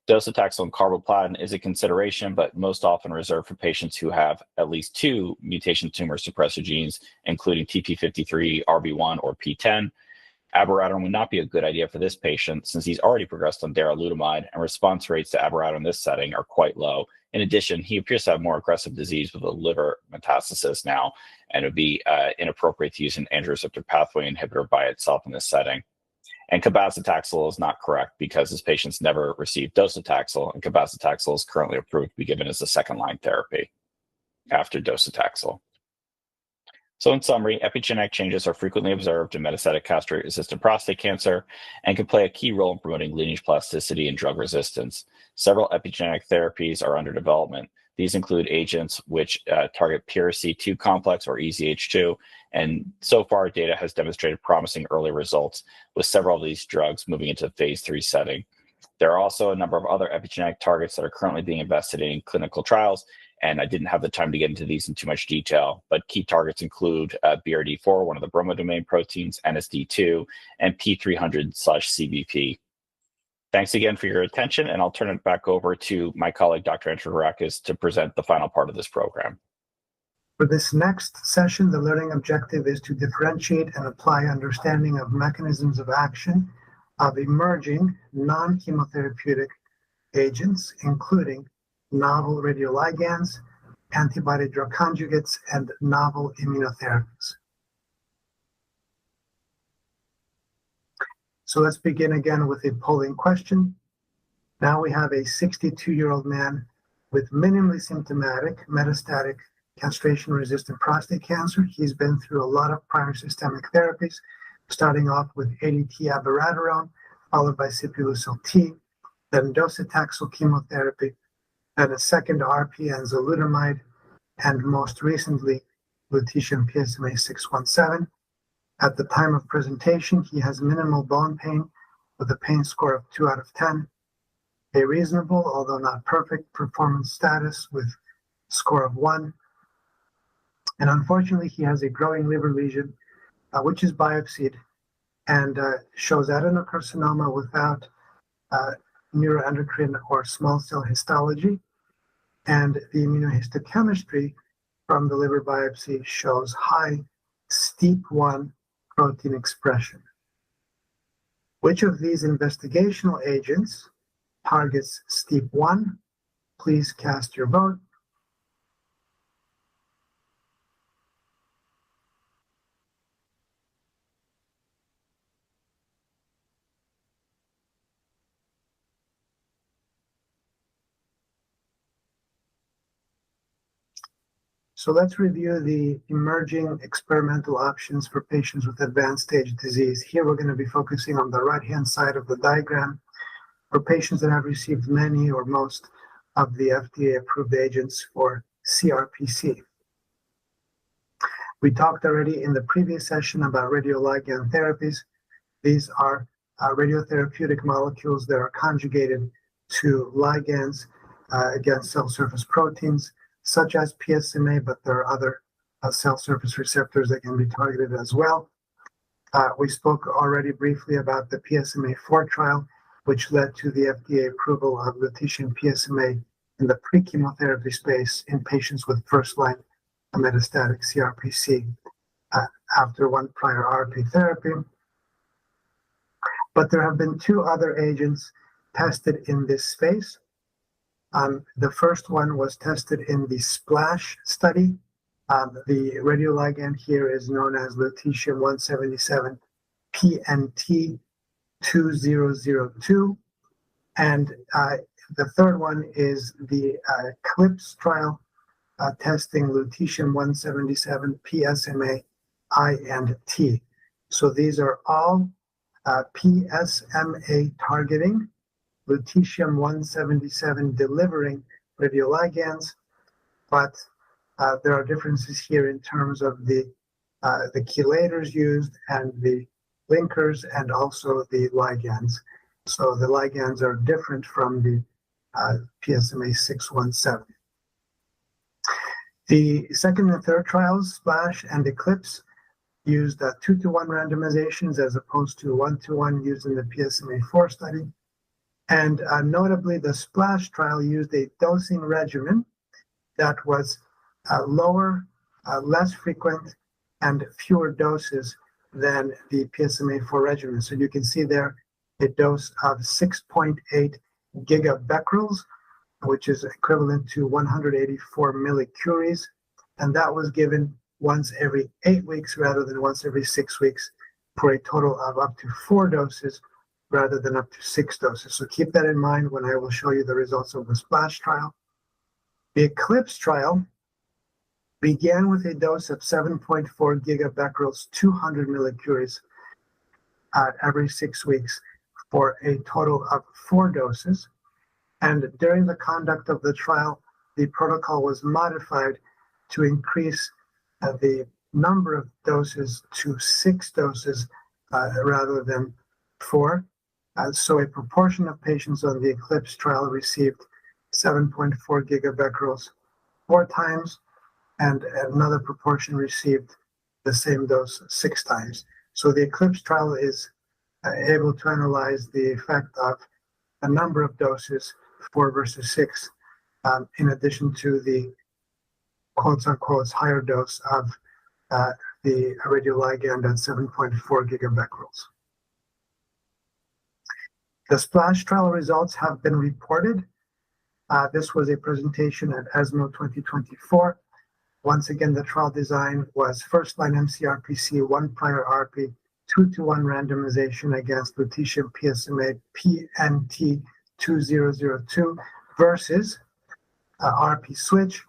Docetaxel and carboplatin is a consideration, but most often reserved for patients who have at least 2 mutation tumor suppressor genes, including TP53, RB1, or PTEN. Abiraterone would not be a good idea for this patient since he's already progressed on darolutamide, and response rates to abiraterone in this setting are quite low. In addition, he appears to have more aggressive disease with a liver metastasis now, and it would be inappropriate to use an androgen receptor pathway inhibitor by itself in this setting. And cabazitaxel is not correct because his patients never received docetaxel, and cabazitaxel is currently approved to be given as a second-line therapy after docetaxel. So in summary, epigenetic changes are frequently observed in metastatic castrate-resistant prostate cancer and can play a key role in promoting lineage plasticity and drug resistance. Several epigenetic therapies are under development. These include agents which target PRC2 complex or EZH2, and so far data has demonstrated promising early results with several of these drugs moving into the phase 3 setting. There are also a number of other epigenetic targets that are currently being investigated in clinical trials, and I didn't have the time to get into these in too much detail, but key targets include BRD4, one of the bromodomain proteins, NSD2, and P300/CBP. Thanks again for your attention, and I'll turn it back over to my colleague, Dr. Antonarakis, to present the final part of this program. For this next session, the learning objective is to differentiate and apply understanding of mechanisms of action of emerging non-chemotherapeutic agents, including novel radioligands, antibody-drug conjugates, and novel immunotherapies. So let's begin again with a polling question. Now we have a 62-year-old man with minimally symptomatic metastatic castration-resistant prostate cancer. He's been through a lot of prior systemic therapies, starting off with ADT abiraterone, followed by sipuleucel T, then docetaxel chemotherapy, then a second ARPI enzalutamide, and most recently, lutetium PSMA 617. At the time of presentation, he has minimal bone pain with a pain score of 2 out of 10, a reasonable, although not perfect, performance status with score of 1. And unfortunately, he has a growing liver lesion, which is biopsied and shows adenocarcinoma without neuroendocrine or small cell histology. And the immunohistochemistry from the liver biopsy shows high STEAP1 protein expression. Which of these investigational agents targets STEAP1? Please cast your vote. So let's review the emerging experimental options for patients with advanced stage disease. Here we're going to be focusing on the right-hand side of the diagram for patients that have received many or most of the FDA-approved agents for CRPC. We talked already in the previous session about radioligand therapies. These are radiotherapeutic molecules that are conjugated to ligands against cell surface proteins, such as PSMA, but there are other cell surface receptors that can be targeted as well. We spoke already briefly about the PSMA-4 trial, which led to the FDA approval of lutetium PSMA in the pre-chemotherapy space in patients with first-line metastatic CRPC after one prior ARPI therapy. But there have been 2 other agents tested in this space. The first one was tested in the SPLASH study. The radioligand here is known as lutetium-177 PNT2002. And the third one is the ECLIPSE trial testing lutetium-177 PSMA I and T. So these are all PSMA targeting, lutetium-177 delivering radioligands, but there are differences here in terms of the chelators used and the linkers and also the ligands. So the ligands are different from the PSMA 617. The second and third trials, SPLASH and ECLIPSE, used 2-to-1 randomizations as opposed to 1-to-1 used in the PSMA-4 study. And notably, the SPLASH trial used a dosing regimen that was lower, less frequent, and fewer doses than the PSMA-4 regimen. So you can see there a dose of 6.8 gigabecquerels, which is equivalent to 184 millicuries. And that was given once every 8 weeks rather than once every 6 weeks for a total of up to 4 doses rather than up to 6 doses. So keep that in mind when I will show you the results of the SPLASH trial. The ECLIPSE trial began with a dose of 7.4 gigabecquerels, 200 millicuries every 6 weeks for a total of 4 doses. And during the conduct of the trial, the protocol was modified to increase the number of doses to 6 doses rather than 4. So a proportion of patients on the ECLIPSE trial received 7.4 gigabecquerels 4 times, and another proportion received the same dose 6 times. So the ECLIPSE trial is able to analyze the effect of a number of doses, 4 versus 6, in addition to the quotes-unquote higher dose of the radioligand at 7.4 gigabecquerels. The SPLASH trial results have been reported. This was a presentation at ESMO 2024. Once again, the trial design was first-line mCRPC, 1 prior ARPI, 2-to-1 randomization against lutetium PSMA PNT2002 versus ARPI switch.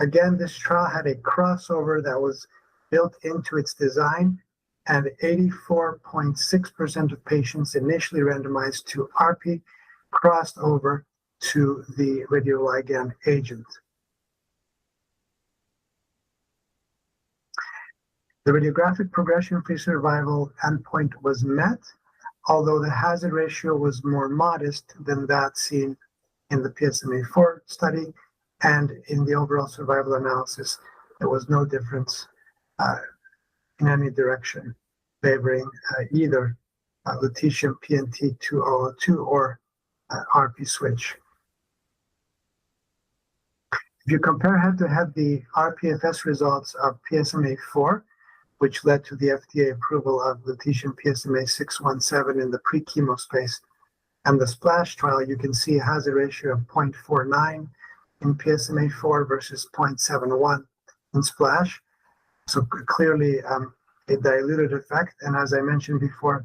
Again, this trial had a crossover that was built into its design, and 84.6% of patients initially randomized to ARPI crossed over to the radioligand agent. The radiographic progression-free survival endpoint was met, although the hazard ratio was more modest than that seen in the PSMA-4 study, and in the overall survival analysis, there was no difference in any direction favoring either lutetium PNT2002 or ARPI switch. If you compare head-to-head the RPFS results of PSMA-4, which led to the FDA approval of lutetium PSMA-617 in the pre-chemo space, and the SPLASH trial, you can see a hazard ratio of 0.49 in PSMA-4 versus 0.71 in SPLASH. So clearly a diluted effect. And as I mentioned before,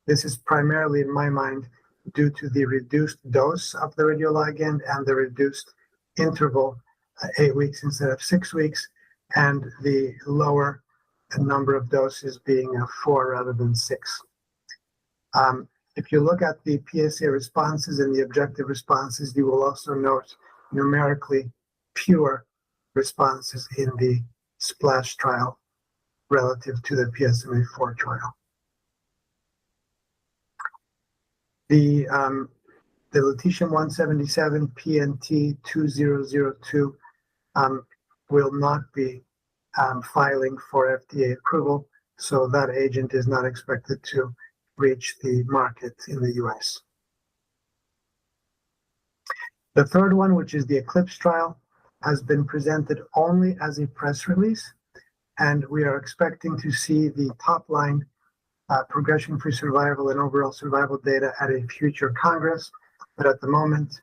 this is primarily, in my mind, due to the reduced dose of the radioligand and the reduced interval, 8 weeks instead of 6 weeks, and the lower number of doses being 4 rather than 6. If you look at the PSA responses and the objective responses, you will also note numerically fewer responses in the SPLASH trial relative to the PSMA-4 trial. The lutetium-177 PNT2002 will not be filing for FDA approval, so that agent is not expected to reach the market in the US. The third one, which is the ECLIPSE trial, has been presented only as a press release, and we are expecting to see the top-line progression-free survival and overall survival data at a future Congress. But at the moment,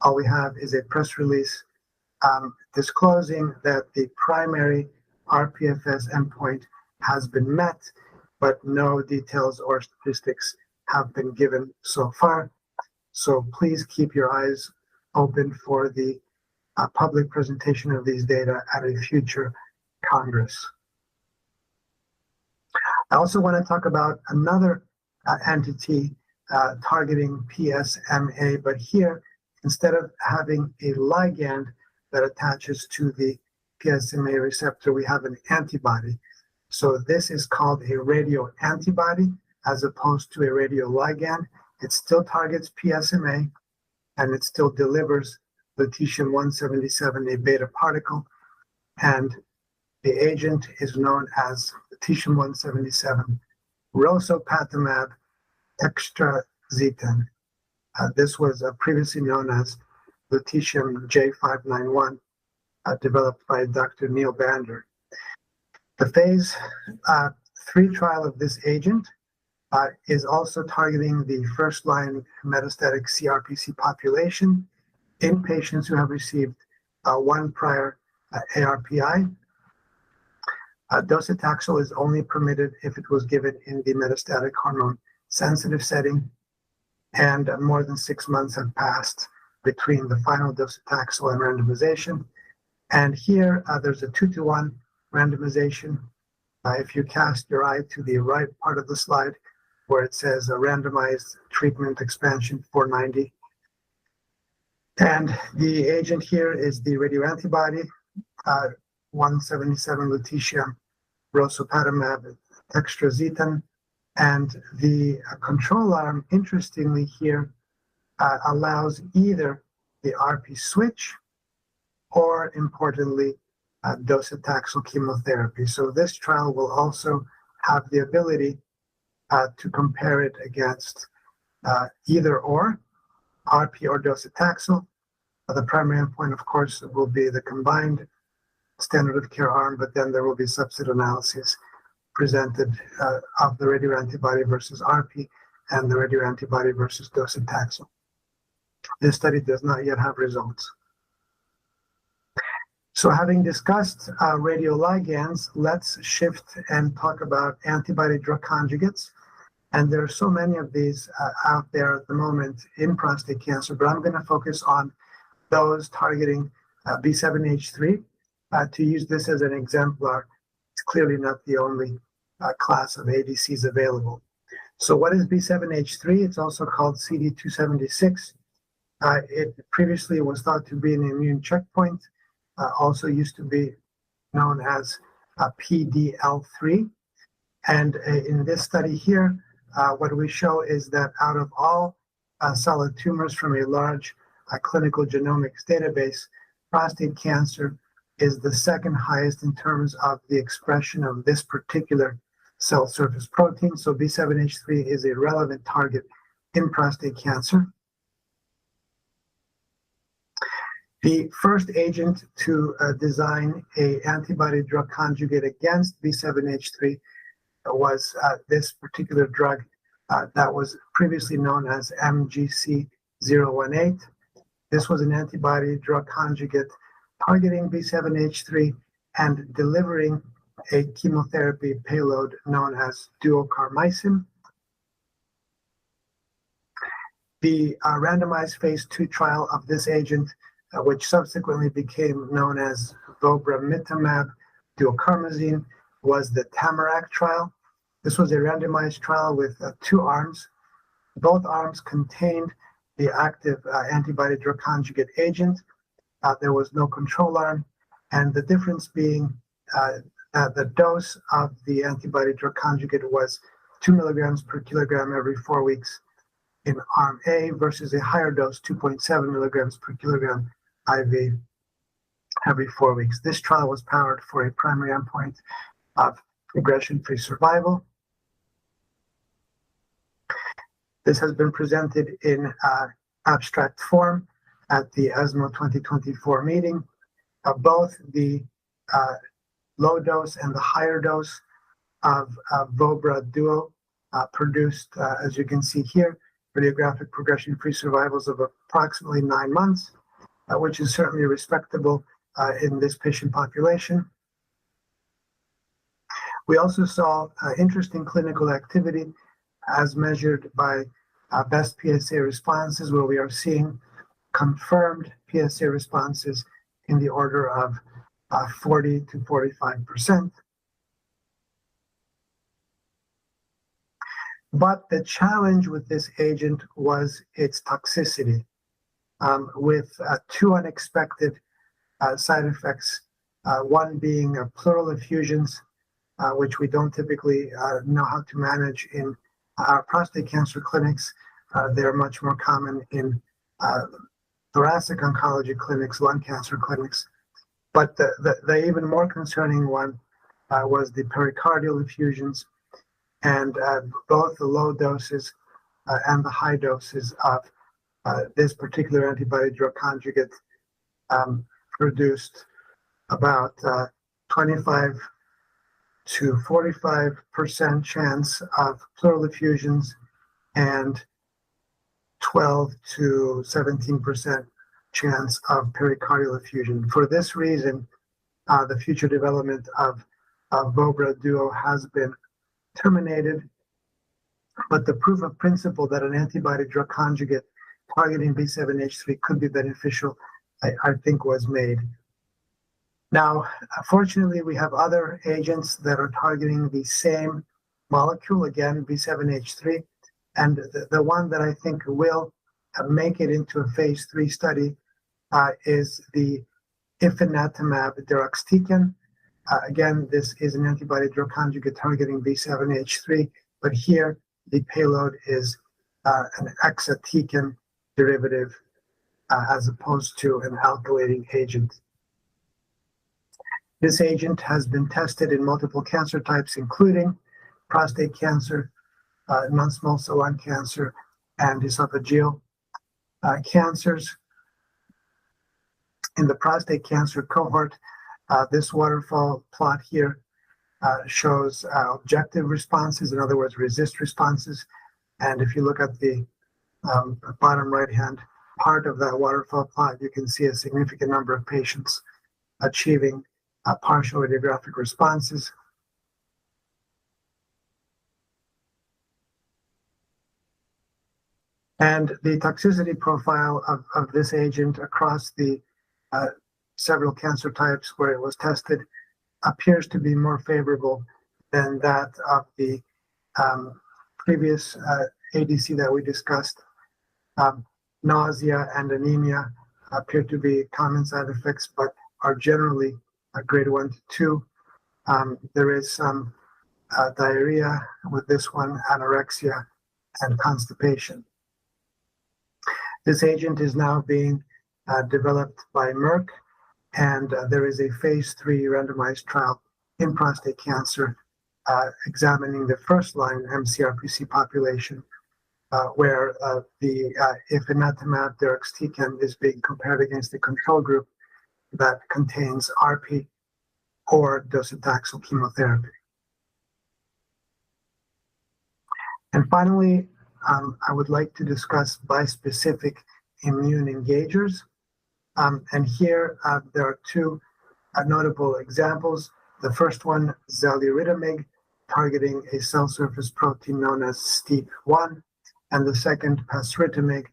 all we have is a press release disclosing that the primary RPFS endpoint has been met, but no details or statistics have been given so far. So please keep your eyes open for the public presentation of these data at a future Congress. I also want to talk about another entity targeting PSMA, but here, instead of having a ligand that attaches to the PSMA receptor, we have an antibody. So this is called a radio antibody as opposed to a radioligand. It still targets PSMA, and it still delivers lutetium-177, a beta particle, and the agent is known as lutetium-177 rosopatamab extrazetan. This was previously known as lutetium J591, developed by Dr. Neil Bander. The phase 3 trial of this agent is also targeting the first-line metastatic CRPC population in patients who have received one prior ARPI. Docetaxel is only permitted if it was given in the metastatic hormone-sensitive setting, and more than 6 months have passed between the final docetaxel and randomization. And here, there's a 2-to-1 randomization. If you cast your eye to the right part of the slide, where it says randomized treatment expansion 490. And the agent here is the radioantibody, 177 lutetium rosopatamab extrazetan. And the control arm, interestingly here, allows either the ARPI switch or, importantly, docetaxel chemotherapy. So this trial will also have the ability to compare it against either or, ARPI or docetaxel. The primary endpoint, of course, will be the combined standard of care arm, but then there will be subset analyses presented of the radioantibody versus ARPI and the radioantibody versus docetaxel. This study does not yet have results. So having discussed radioligands, let's shift and talk about antibody-drug conjugates. And there are so many of these out there at the moment in prostate cancer, but I'm going to focus on those targeting B7-H3 to use this as an exemplar. It's clearly not the only class of ADCs available. So what is B7H3? It's also called CD276. It previously was thought to be an immune checkpoint, also used to be known as PDL3. And in this study here, what we show is that out of all solid tumors from a large clinical genomics database, prostate cancer is the second highest in terms of the expression of this particular cell surface protein. So B7H3 is a relevant target in prostate cancer. The first agent to design an antibody drug conjugate against B7H3 was this particular drug that was previously known as MGC018. This was an antibody drug conjugate targeting B7H3 and delivering a chemotherapy payload known as duocarmycin. The randomized phase 2 trial of this agent, which subsequently became known as vobramitamab duocarmazine, was the TAMARACK trial. This was a randomized trial with 2 arms. Both arms contained the active antibody drug conjugate agent. There was no control arm, and the difference being the dose of the antibody drug conjugate was 2 milligrams per kilogram every 4 weeks in arm A versus a higher dose, 2.7 milligrams per kilogram IV every 4 weeks. This trial was powered for a primary endpoint of progression-free survival. This has been presented in abstract form at the ESMO 2024 meeting. Both the low dose and the higher dose of Vobra Duo produced, as you can see here, radiographic progression-free survivals of approximately 9 months, which is certainly respectable in this patient population. We also saw interesting clinical activity as measured by best PSA responses, where we are seeing confirmed PSA responses in the order of 40 to 45%. But the challenge with this agent was its toxicity, with 2 unexpected side effects, one being pleural effusions, which we don't typically know how to manage in our prostate cancer clinics. They're much more common in thoracic oncology clinics, lung cancer clinics. But the even more concerning one was the pericardial effusions, and both the low doses and the high doses of this particular antibody drug conjugate produced about 25 to 45% chance of pleural effusions and 12 to 17% chance of pericardial effusion. For this reason, the future development of Vobra Duo has been terminated, but the proof of principle that an antibody drug conjugate targeting B7H3 could be beneficial, I think, was made. Now, fortunately, we have other agents that are targeting the same molecule, again, B7H3, and the one that I think will make it into a phase 3 study is the ifinatamab deruxtecan. Again, this is an antibody drug conjugate targeting B7H3, but here the payload is an exatecan derivative as opposed to an alkylating agent. This agent has been tested in multiple cancer types, including prostate cancer, non-small cell lung cancer, and esophageal cancers. In the prostate cancer cohort, this waterfall plot here shows objective responses, in other words, RECIST responses. And if you look at the bottom right-hand part of that waterfall plot, you can see a significant number of patients achieving partial radiographic responses. And the toxicity profile of this agent across the several cancer types where it was tested appears to be more favorable than that of the previous ADC that we discussed. Nausea and anemia appear to be common side effects, but are generally a grade 1 to 2. There is some diarrhea with this one, anorexia, and constipation. This agent is now being developed by Merck, and there is a phase 3 randomized trial in prostate cancer examining the first-line mCRPC population, where the ifinatamab deruxtecan is being compared against the control group that contains ARPI or docetaxel chemotherapy. And finally, I would like to discuss bispecific immune engagers. And here there are two notable examples. The first one, xaluritamig, targeting a cell surface protein known as STEAP1, and the second, pasritamig,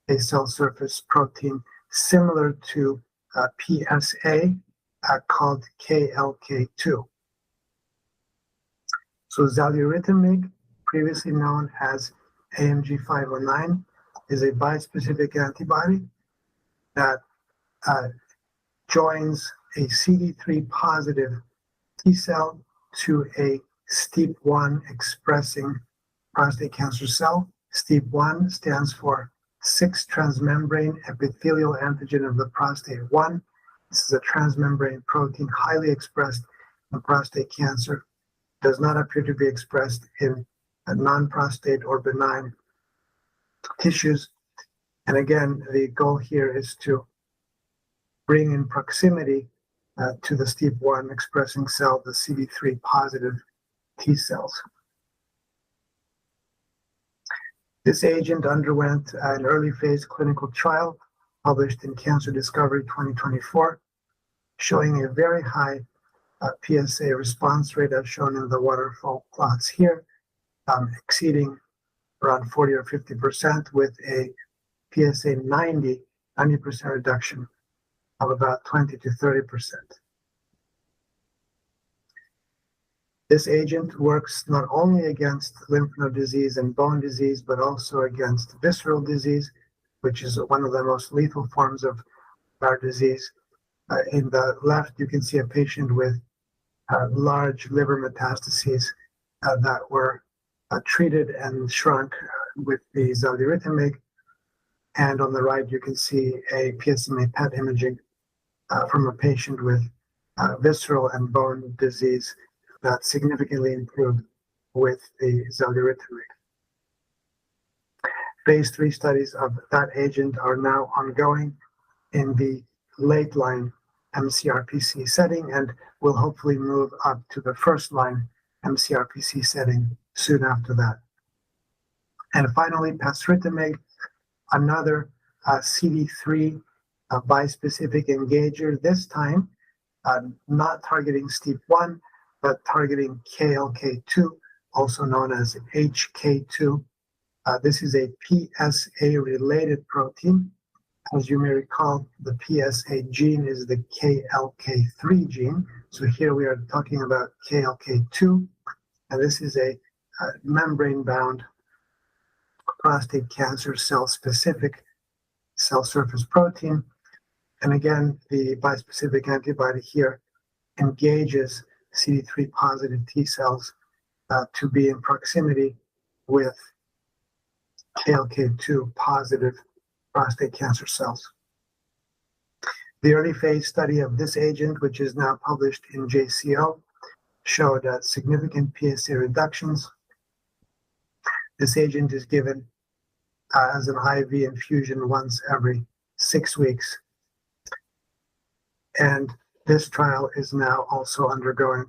a cell surface protein similar to PSA called KLK2. So xaluritamig, previously known as AMG 509, is a bispecific antibody that joins a CD3 positive T cell to a STEAP1 expressing prostate cancer cell. STEAP1 stands for 6-transmembrane epithelial antigen of the prostate 1. This is a transmembrane protein highly expressed in prostate cancer. Does not appear to be expressed in non-prostate or benign tissues. And again, the goal here is to bring in proximity to the STEAP1 expressing cell, the CD3 positive T cells. This agent underwent an early phase clinical trial published in Cancer Discovery 2024, showing a very high PSA response rate as shown in the waterfall plots here, exceeding around 40 or 50% with a PSA 90% reduction of about 20 to 30%. This agent works not only against lymph node disease and bone disease, but also against visceral disease, which is one of the most lethal forms of our disease. In the left, you can see a patient with large liver metastases that were treated and shrunk with the xaluritamig. And on the right, you can see a PSMA PET imaging from a patient with visceral and bone disease that significantly improved with the xaluritamig. Phase 3 studies of that agent are now ongoing in the late line mCRPC setting and will hopefully move up to the first line mCRPC setting soon after that. And finally, pasritamig, another CD3 bispecific engager, this time not targeting STEAP1, but targeting KLK2, also known as HK2. This is a PSA-related protein. As you may recall, the PSA gene is the KLK3 gene. So here we are talking about KLK2, and this is a membrane-bound prostate cancer cell-specific cell surface protein. And again, the bispecific antibody here engages CD3 positive T cells to be in proximity with KLK2 positive prostate cancer cells. The early phase study of this agent, which is now published in JCO, showed significant PSA reductions. This agent is given as an IV infusion once every 6 weeks. And this trial is now also undergoing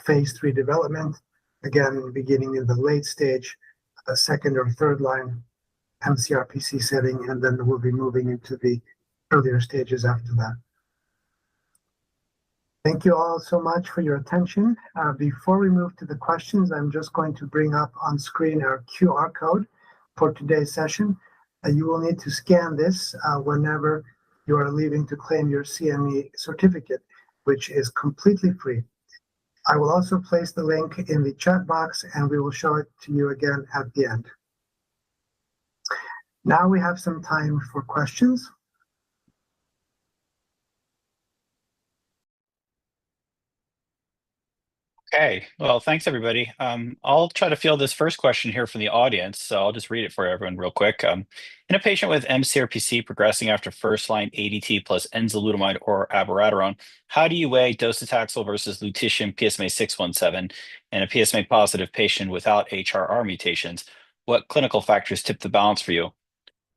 phase 3 development, again, beginning in the late stage, second or third line mCRPC setting, and then we'll be moving into the earlier stages after that. Thank you all so much for your attention. Before we move to the questions, I'm just going to bring up on screen our QR code for today's session. You will need to scan this whenever you are leaving to claim your CME certificate, which is completely free. I will also place the link in the chat box, and we will show it to you again at the end. Now we have some time for questions. Okay, well, thanks everybody. I'll try to field this first question here from the audience, so I'll just read it for everyone real quick. In a patient with mCRPC progressing after first-line ADT plus enzalutamide or abiraterone, how do you weigh docetaxel versus lutetium PSMA-617 in a PSMA-positive patient without HRR mutations? What clinical factors tip the balance for you?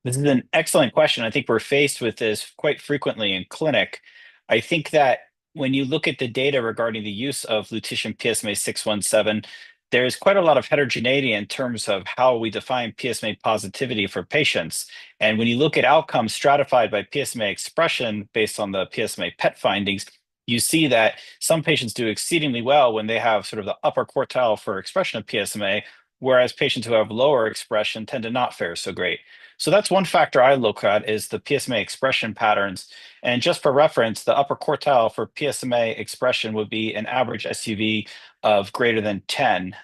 This is an excellent question. I think we're faced with this quite frequently in clinic. I think that when you look at the data regarding the use of lutetium PSMA-617, there's quite a lot of heterogeneity in terms of how we define PSMA positivity for patients. And when you look at outcomes stratified by PSMA expression based on the PSMA PET findings, you see that some patients do exceedingly well when they have sort of the upper quartile for expression of PSMA, whereas patients who have lower expression tend to not fare so great. So that's one factor I look at is the PSMA expression patterns. And just for reference, the upper quartile for PSMA expression would be an average SUV of greater than 10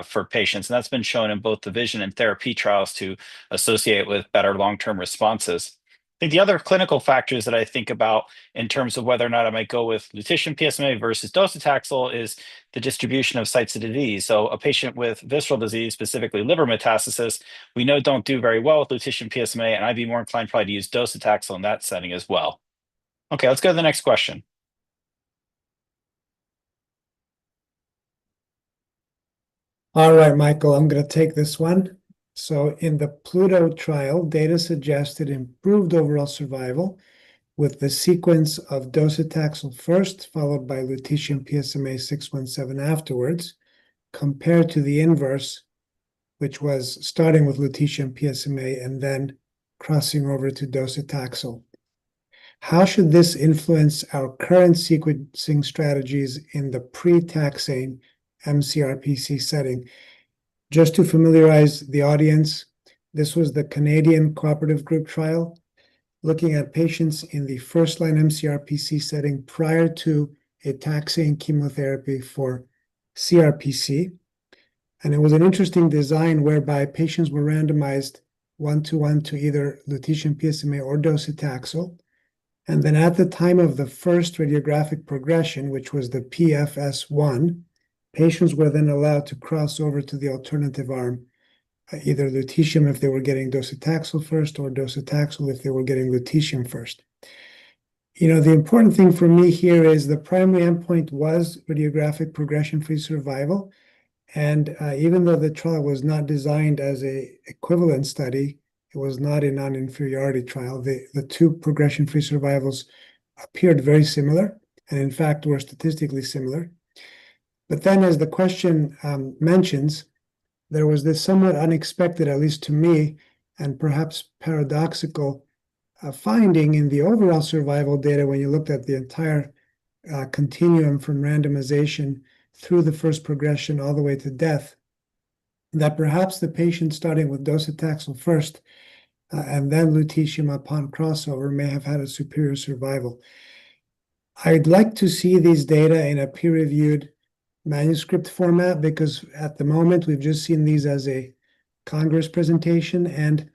for patients. And that's been shown in both the vision and therapy trials to associate with better long-term responses. I think the other clinical factors that I think about in terms of whether or not I might go with lutetium PSMA versus docetaxel is the distribution of sites of disease. So a patient with visceral disease, specifically liver metastasis, we know don't do very well with lutetium PSMA, and I'd be more inclined probably to use docetaxel in that setting as well. Okay, let's go to the next question. All right, Michael, I'm going to take this one. So in the Pluto trial, data suggested improved overall survival with the sequence of docetaxel first, followed by lutetium PSMA-617 afterwards, compared to the inverse, which was starting with lutetium PSMA and then crossing over to docetaxel. How should this influence our current sequencing strategies in the pre-taxane mCRPC setting? Just to familiarize the audience, this was the Canadian Cooperative Group trial, looking at patients in the first-line mCRPC setting prior to a taxane chemotherapy for CRPC. And it was an interesting design whereby patients were randomized 1-to-1 to either lutetium PSMA or docetaxel. And then at the time of the first radiographic progression, which was the PFS1, patients were then allowed to cross over to the alternative arm, either lutetium if they were getting docetaxel first or docetaxel if they were getting lutetium first. You know, the important thing for me here is the primary endpoint was radiographic progression-free survival. And even though the trial was not designed as an equivalent study, it was not a non-inferiority trial, the two progression-free survivals appeared very similar and in fact were statistically similar. But then, as the question mentions, there was this somewhat unexpected, at least to me, and perhaps paradoxical finding in the overall survival data when you looked at the entire continuum from randomization through the first progression all the way to death, that perhaps the patient starting with docetaxel first and then lutetium upon crossover may have had a superior survival. I'd like to see these data in a peer-reviewed manuscript format because at the moment we've just seen these as a Congress presentation. And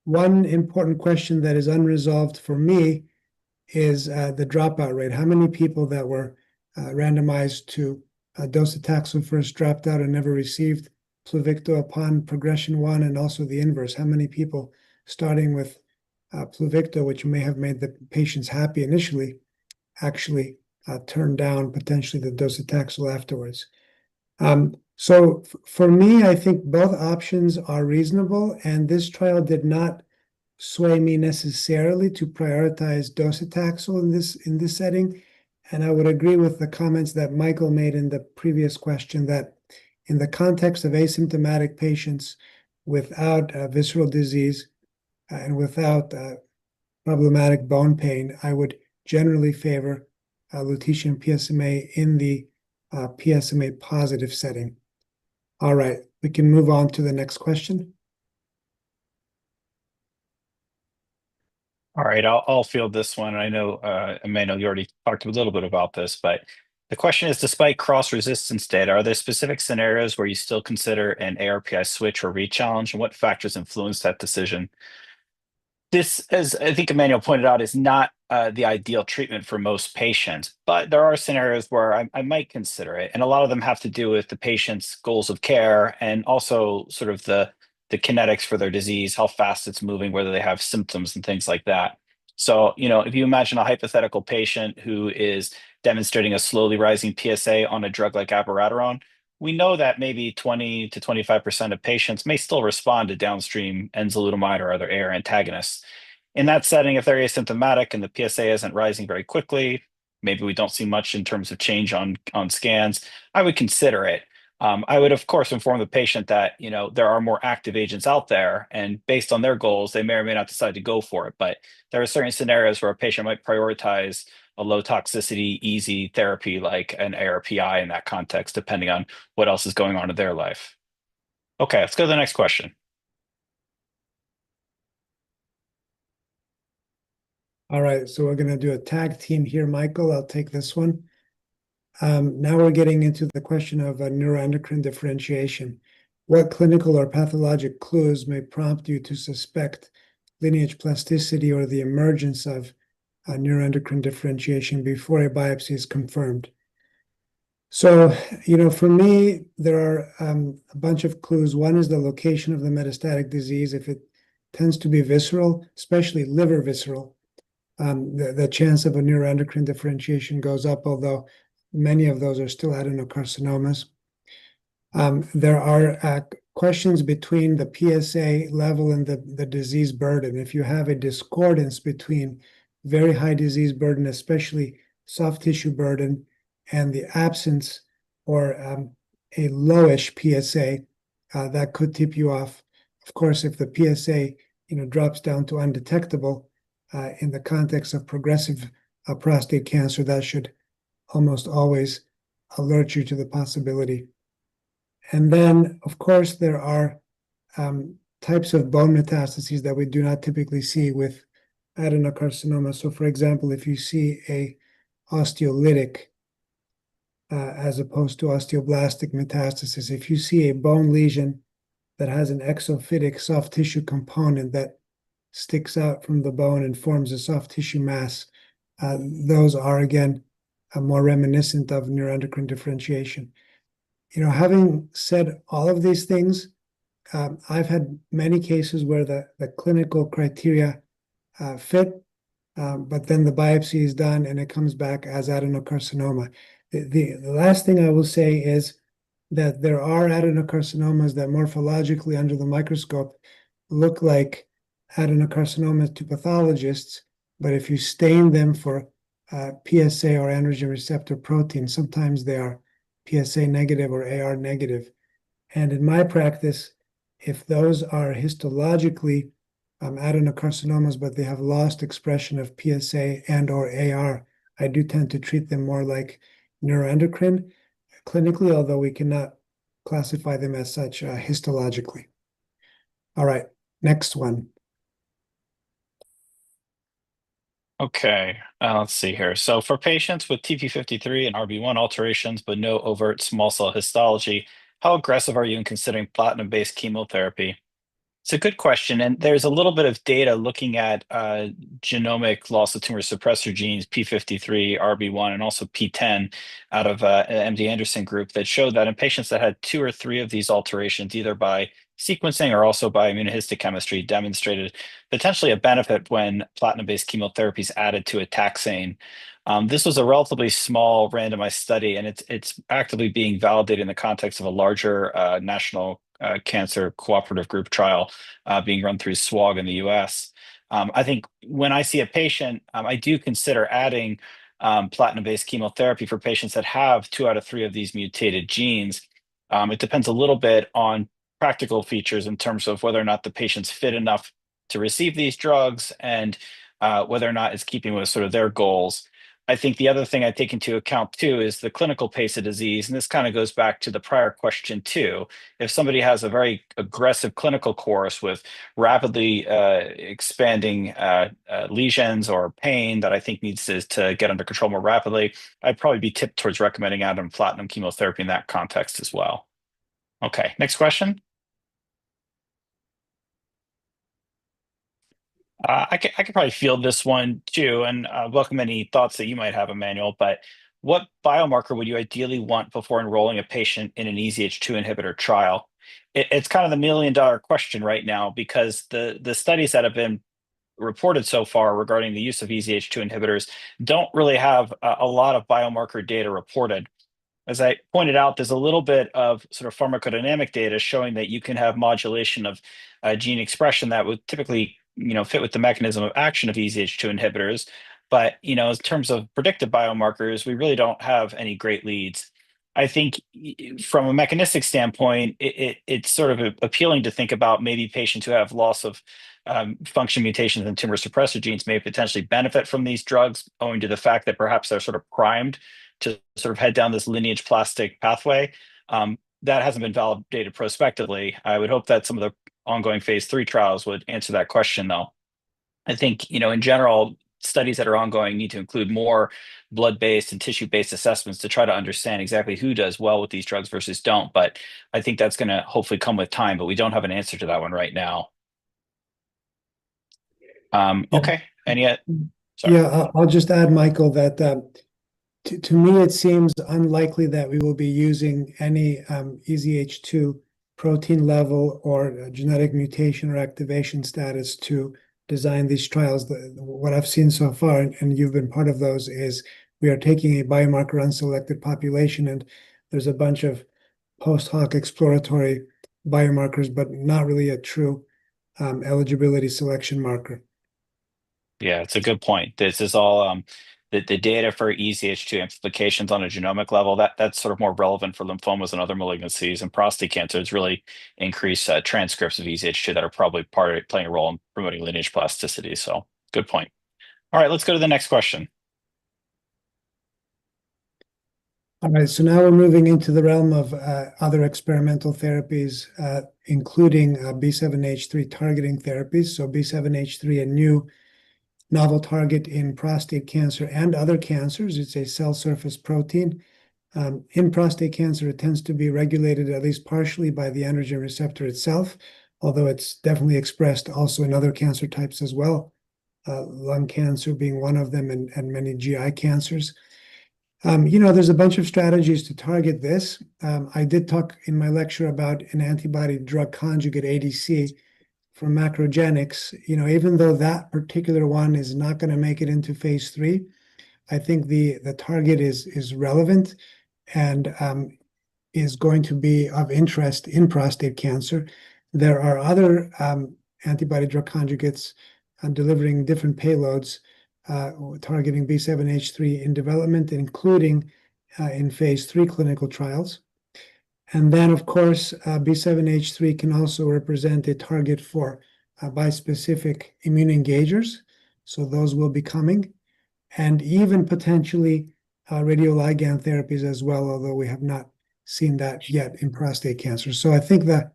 one important question that is unresolved for me is the dropout rate. How many people that were randomized to docetaxel first dropped out and never received Pluvicto upon progression 1, and also the inverse? How many people starting with Pluvicto, which may have made the patients happy initially, actually turn down potentially the docetaxel afterwards? So for me, I think both options are reasonable, and this trial did not sway me necessarily to prioritize docetaxel in this setting. And I would agree with the comments that Michael made in the previous question that in the context of asymptomatic patients without visceral disease and without problematic bone pain, I would generally favor lutetium PSMA in the PSMA positive setting. All right, we can move on to the next question. All right, I'll field this one. I know, Emmanuel, you already talked a little bit about this, but the question is, despite cross-resistance data, are there specific scenarios where you still consider an ARPI switch or re-challenge, and what factors influence that decision? This, as I think Emmanuel pointed out, is not the ideal treatment for most patients, but there are scenarios where I might consider it. And a lot of them have to do with the patient's goals of care and also sort of the kinetics for their disease, how fast it's moving, whether they have symptoms and things like that. So, if you imagine a hypothetical patient who is demonstrating a slowly rising PSA on a drug like abiraterone, we know that maybe 20 to 25% of patients may still respond to downstream enzalutamide or other AR antagonists. In that setting, if they're asymptomatic and the PSA isn't rising very quickly, maybe we don't see much in terms of change on scans, I would consider it. I would, of course, inform the patient that there are more active agents out there, and based on their goals, they may or may not decide to go for it. But there are certain scenarios where a patient might prioritize a low toxicity, easy therapy like an ARPI in that context, depending on what else is going on in their life. Okay, let's go to the next question. All right, so we're going to do a tag team here, Michael. I'll take this one. Now we're getting into the question of neuroendocrine differentiation. What clinical or pathologic clues may prompt you to suspect lineage plasticity or the emergence of neuroendocrine differentiation before a biopsy is confirmed? So, for me, there are a bunch of clues. One is the location of the metastatic disease. If it tends to be visceral, especially liver visceral, the chance of a neuroendocrine differentiation goes up, although many of those are still adenocarcinomas. There are questions between the PSA level and the disease burden. If you have a discordance between very high disease burden, especially soft tissue burden, and the absence or a lowish PSA, that could tip you off. Of course, if the PSA drops down to undetectable in the context of progressive prostate cancer, that should almost always alert you to the possibility. And then, of course, there are types of bone metastases that we do not typically see with adenocarcinoma. So, for example, if you see a osteolytic as opposed to osteoblastic metastasis, if you see a bone lesion that has an exophytic soft tissue component that sticks out from the bone and forms a soft tissue mass, those are, again, more reminiscent of neuroendocrine differentiation. Having said all of these things, I've had many cases where the clinical criteria fit, but then the biopsy is done and it comes back as adenocarcinoma. The last thing I will say is that there are adenocarcinomas that morphologically under the microscope look like adenocarcinomas to pathologists, but if you stain them for PSA or androgen receptor protein, sometimes they are PSA negative or AR negative. And in my practice, if those are histologically adenocarcinomas, but they have lost expression of PSA and or AR, I do tend to treat them more like neuroendocrine clinically, although we cannot classify them as such histologically. All right, next one. Okay, let's see here. So for patients with TP53 and RB1 alterations, but no overt small cell histology, how aggressive are you in considering platinum-based chemotherapy? It's a good question, and there's a little bit of data looking at genomic loss of tumor suppressor genes, P53, RB1, and also P10 out of MD Anderson group that showed that in patients that had 2 or 3 of these alterations, either by sequencing or also by immunohistochemistry, demonstrated potentially a benefit when platinum-based chemotherapy is added to a taxane. This was a relatively small randomized study, and it's actively being validated in the context of a larger national cancer cooperative group trial being run through SWOG in the US. I think when I see a patient, I do consider adding platinum-based chemotherapy for patients that have 2 out of 3 of these mutated genes. It depends a little bit on practical features in terms of whether or not the patient's fit enough to receive these drugs and whether or not it's keeping with sort of their goals. I think the other thing I take into account too is the clinical pace of disease. And this kind of goes back to the prior question too. If somebody has a very aggressive clinical course with rapidly expanding lesions or pain that I think needs to get under control more rapidly, I'd probably be tipped towards recommending adding platinum chemotherapy in that context as well. Okay, next question. I could probably field this one too, and welcome any thoughts that you might have, Emmanuel. But what biomarker would you ideally want before enrolling a patient in an EZH2 inhibitor trial? It's kind of the million-dollar question right now because the studies that have been reported so far regarding the use of EZH2 inhibitors don't really have a lot of biomarker data reported. As I pointed out, there's a little bit of sort of pharmacodynamic data showing that you can have modulation of gene expression that would typically, fit with the mechanism of action of EZH2 inhibitors. But, in terms of predictive biomarkers, we really don't have any great leads. I think from a mechanistic standpoint, it's sort of appealing to think about maybe patients who have loss of function mutations and tumor suppressor genes may potentially benefit from these drugs, owing to the fact that perhaps they're sort of primed to sort of head down this lineage plastic pathway. That hasn't been validated prospectively. I would hope that some of the ongoing phase 3 trials would answer that question, though. I think, in general, studies that are ongoing need to include more blood-based and tissue-based assessments to try to understand exactly who does well with these drugs versus don't. But I think that's going to hopefully come with time, but we don't have an answer to that one right now. Okay. And yet, sorry. Yeah, I'll just add, Michael, that to me, it seems unlikely that we will be using any EZH2 protein level or genetic mutation or activation status to design these trials. What I've seen so far, and you've been part of those, is we are taking a biomarker unselected population, and there's a bunch of post hoc exploratory biomarkers, but not really a true eligibility selection marker. Yeah, it's a good point. This is all the data for EZH2 implications on a genomic level. That's sort of more relevant for lymphomas and other malignancies, and prostate cancer has really increased transcripts of EZH2 that are probably playing a role in promoting lineage plasticity. So good point. All right, let's go to the next question. All right, so now we're moving into the realm of other experimental therapies, including B7H3 targeting therapies. So B7H3, a new novel target in prostate cancer and other cancers. It's a cell surface protein. In prostate cancer, it tends to be regulated at least partially by the androgen receptor itself, although it's definitely expressed also in other cancer types as well, lung cancer being one of them, and many GI cancers. There's a bunch of strategies to target this. I did talk in my lecture about an antibody drug conjugate, ADC, from Macrogenics. Even though that particular one is not going to make it into phase 3, I think the target is relevant and is going to be of interest in prostate cancer. There are other antibody drug conjugates delivering different payloads targeting B7H3 in development, including in phase 3 clinical trials. And then, of course, B7H3 can also represent a target for bispecific immune engagers. So those will be coming. And even potentially radioligand therapies as well, although we have not seen that yet in prostate cancer. So I think that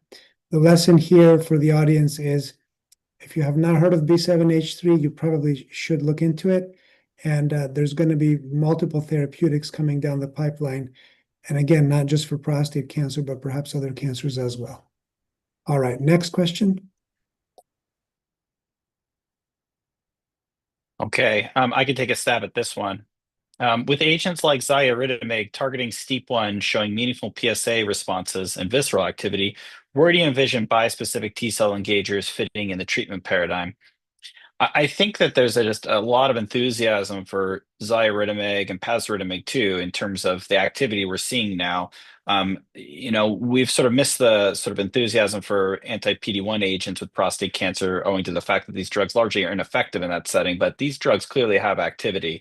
the lesson here for the audience is, if you have not heard of B7H3, you probably should look into it. And there's going to be multiple therapeutics coming down the pipeline. And again, not just for prostate cancer, but perhaps other cancers as well. All right, next question. Okay, I can take a stab at this one. With agents like xaluritamig targeting STEAP1 showing meaningful PSA responses and visceral activity, where do you envision bispecific T-cell engagers fitting in the treatment paradigm? I think that there's just a lot of enthusiasm for xaluritamig and pasritamig too, in terms of the activity we're seeing now. We've sort of missed the sort of enthusiasm for anti-PD-1 agents with prostate cancer, owing to the fact that these drugs largely are ineffective in that setting, but these drugs clearly have activity.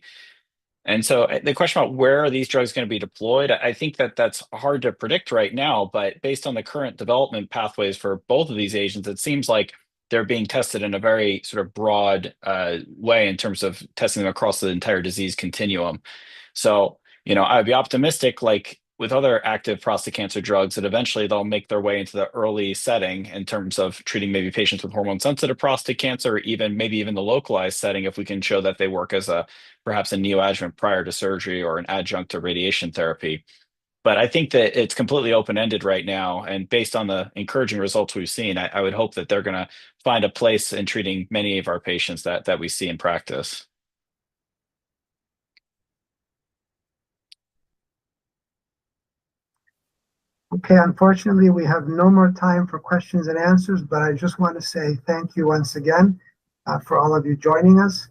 And so the question about where are these drugs going to be deployed, I think that that's hard to predict right now, but based on the current development pathways for both of these agents, it seems like they're being tested in a very sort of broad way in terms of testing them across the entire disease continuum. So, I'd be optimistic, like with other active prostate cancer drugs, that eventually they'll make their way into the early setting in terms of treating maybe patients with hormone-sensitive prostate cancer, or maybe even the localized setting, if we can show that they work as perhaps a neoadjuvant prior to surgery or an adjunct to radiation therapy. But I think that it's completely open-ended right now, and based on the encouraging results we've seen, I would hope that they're going to find a place in treating many of our patients that we see in practice. Okay, unfortunately, we have no more time for questions and answers, but I just want to say thank you once again for all of you joining us.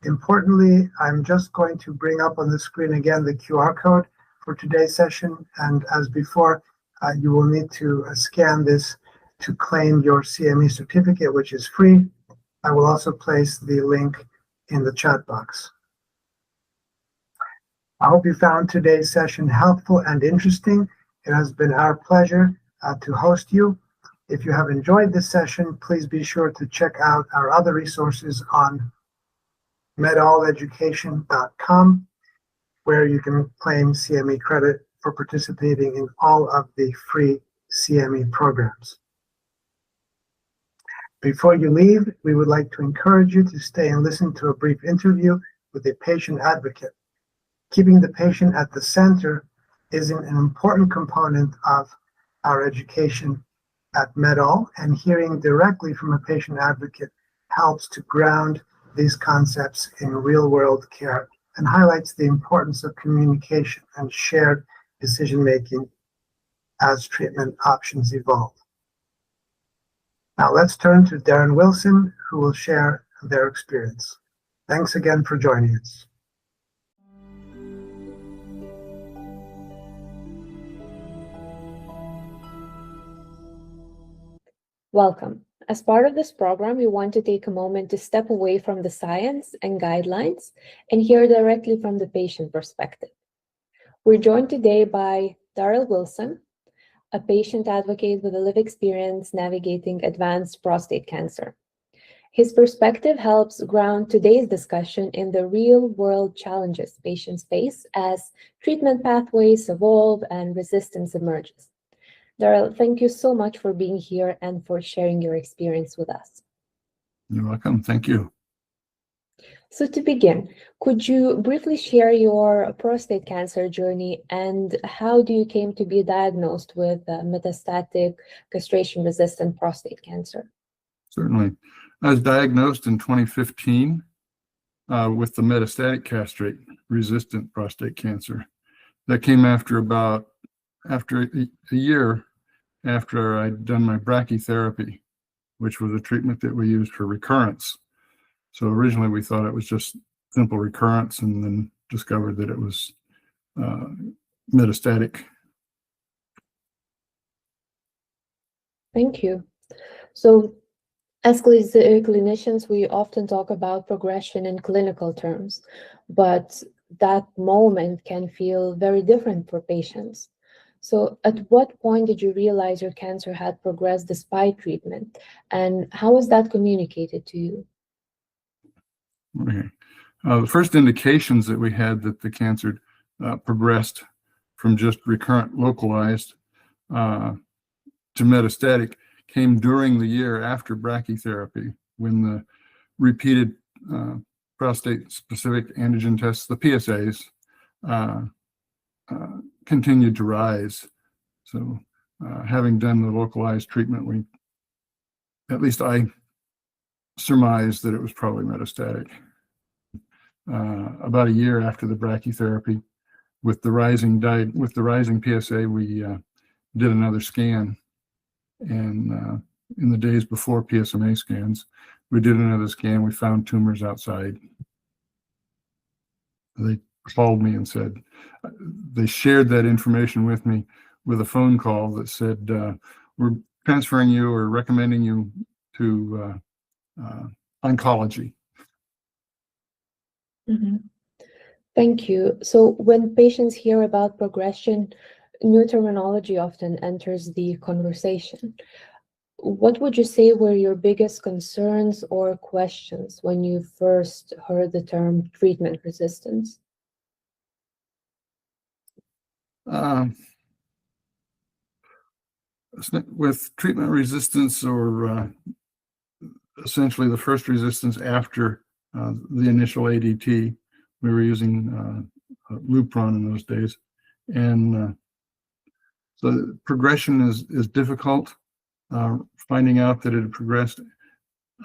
Importantly, I'm just going to bring up on the screen again the QR code for today's session, and as before, you will need to scan this to claim your CME certificate, which is free. I will also place the link in the chat box. I hope you found today's session helpful and interesting. It has been our pleasure to host you. If you have enjoyed this session, please be sure to check out our other resources on medalleducation.com, where you can claim CME credit for participating in all of the free CME programs. Before you leave, we would like to encourage you to stay and listen to a brief interview with a patient advocate. Keeping the patient at the center is an important component of our education at Medall, and hearing directly from a patient advocate helps to ground these concepts in real-world care and highlights the importance of communication and shared decision-making as treatment options evolve. Now let's turn to Darren Wilson, who will share their experience. Thanks again for joining us. Welcome. As part of this program, we want to take a moment to step away from the science and guidelines and hear directly from the patient perspective. We're joined today by Darrell Wilson, a patient advocate with a lived experience navigating advanced prostate cancer. His perspective helps ground today's discussion in the real-world challenges patients face as treatment pathways evolve and resistance emerges. Darrell, thank you so much for being here and for sharing your experience with us. You're welcome. Thank you. So to begin, could you briefly share your prostate cancer journey and how you came to be diagnosed with metastatic castration-resistant prostate cancer? Certainly. I was diagnosed in 2015 with the metastatic castrate-resistant prostate cancer. That came after a year after I'd done my brachytherapy, which was a treatment that we used for recurrence. So originally we thought it was just simple recurrence, and then discovered that it was metastatic. Thank you. So as clinicians, we often talk about progression in clinical terms, but that moment can feel very different for patients. So at what point did you realize your cancer had progressed despite treatment, and how was that communicated to you? Okay. The first indications that we had that the cancer progressed from just recurrent localized to metastatic came during the year after brachytherapy, when the repeated prostate-specific antigen tests, the PSAs, continued to rise. So having done the localized treatment, at least I surmised that it was probably metastatic. About a year after the brachytherapy, with the rising PSA, we did another scan, and in the days before PSMA scans, we did another scan. We found tumors outside. They called me and said, they shared that information with me with a phone call that said, we're transferring you or recommending you to oncology. Mm-hmm. Thank you. So when patients hear about progression, new terminology often enters the conversation. what would you say were your biggest concerns or questions when you first heard the term treatment resistance? With treatment resistance, or essentially the first resistance after the initial ADT, we were using Lupron in those days, and so the progression is difficult. Finding out that it had progressed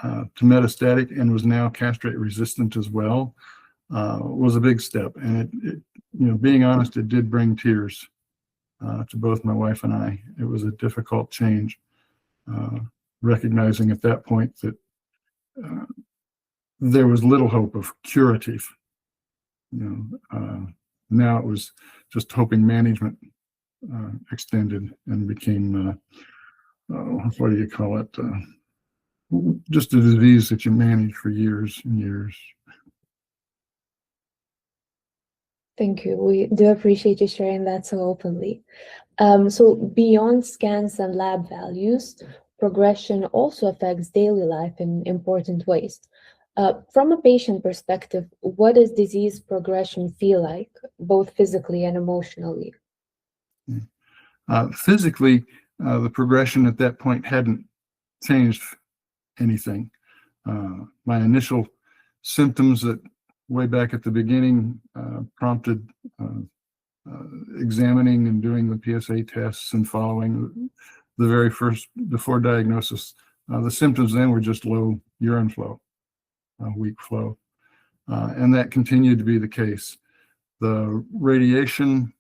to metastatic and was now castrate resistant as well was a big step. And it, being honest, it did bring tears to both my wife and I. It was a difficult change, recognizing at that point that there was little hope of curative. Now it was just hoping management extended and became, what do you call it? Just a disease that you manage for years and years. Thank you. We do appreciate you sharing that so openly. So beyond scans and lab values, progression also affects daily life in important ways. From a patient perspective, what does disease progression feel like, both physically and emotionally? Physically, the progression at that point hadn't changed anything. My initial symptoms that way back at the beginning prompted examining and doing the PSA tests and following the very first, before diagnosis. The symptoms then were just low urine flow, weak flow, and that continued to be the case. The radiation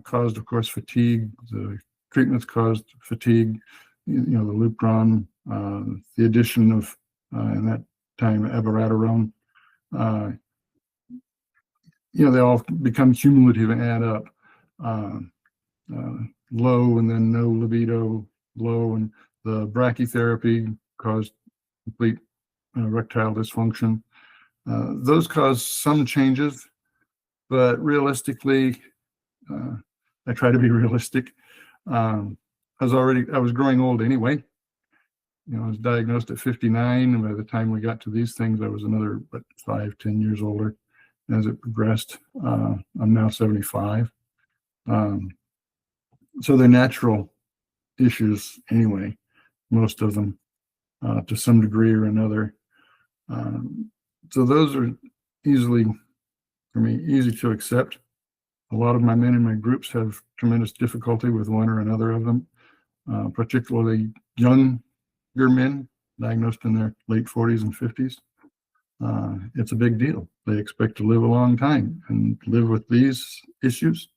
caused, of course, fatigue. The treatments caused fatigue. The Lupron, the addition of, in that time, abiraterone. They all become cumulative and add up. Low and then no libido, low, and the brachytherapy caused complete erectile dysfunction. Those caused some changes, but realistically, I try to be realistic. I was growing old anyway. I was diagnosed at 59, and by the time we got to these things, I was another 5-10 years older. As it progressed, I'm now 75. So they're natural issues anyway, most of them, to some degree or another. So those are easy to accept. A lot of my men in my groups have tremendous difficulty with one or another of them, particularly younger men diagnosed in their late 40s and 50s. It's a big deal. They expect to live a long time, and live with these issues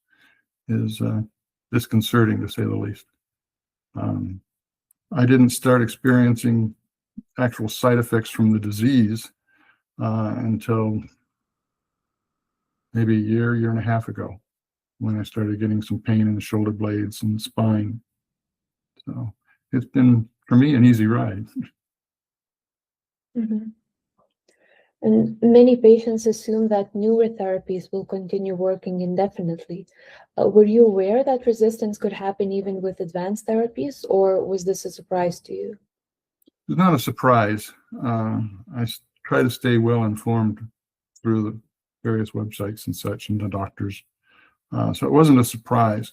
is disconcerting, to say the least. I didn't start experiencing actual side effects from the disease until maybe a year and a half ago, when I started getting some pain in the shoulder blades and the spine. So it's been, for me, an easy ride. Mm-hmm. And many patients assume that newer therapies will continue working indefinitely. Were you aware that resistance could happen even with advanced therapies, or was this a surprise to you? It's not a surprise. I try to stay well informed through the various websites and such, and the doctors. So it wasn't a surprise.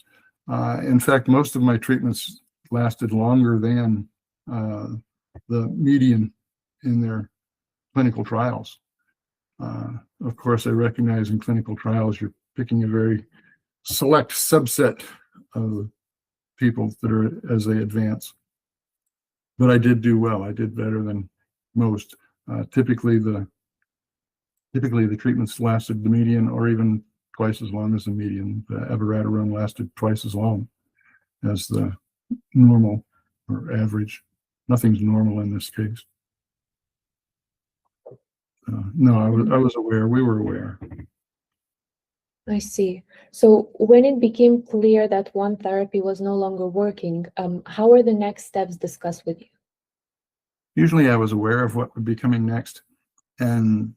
In fact, most of my treatments lasted longer than the median in their clinical trials. Of course, I recognize in clinical trials, you're picking a very select subset of people that are as they advance. But I did do well. I did better than most. Typically the treatments lasted the median or even twice as long as the median. The abiraterone lasted twice as long as the normal or average. Nothing's normal in this case. No, I was aware. We were aware. I see. So when it became clear that one therapy was no longer working, how were the next steps discussed with you? Usually I was aware of what would be coming next, and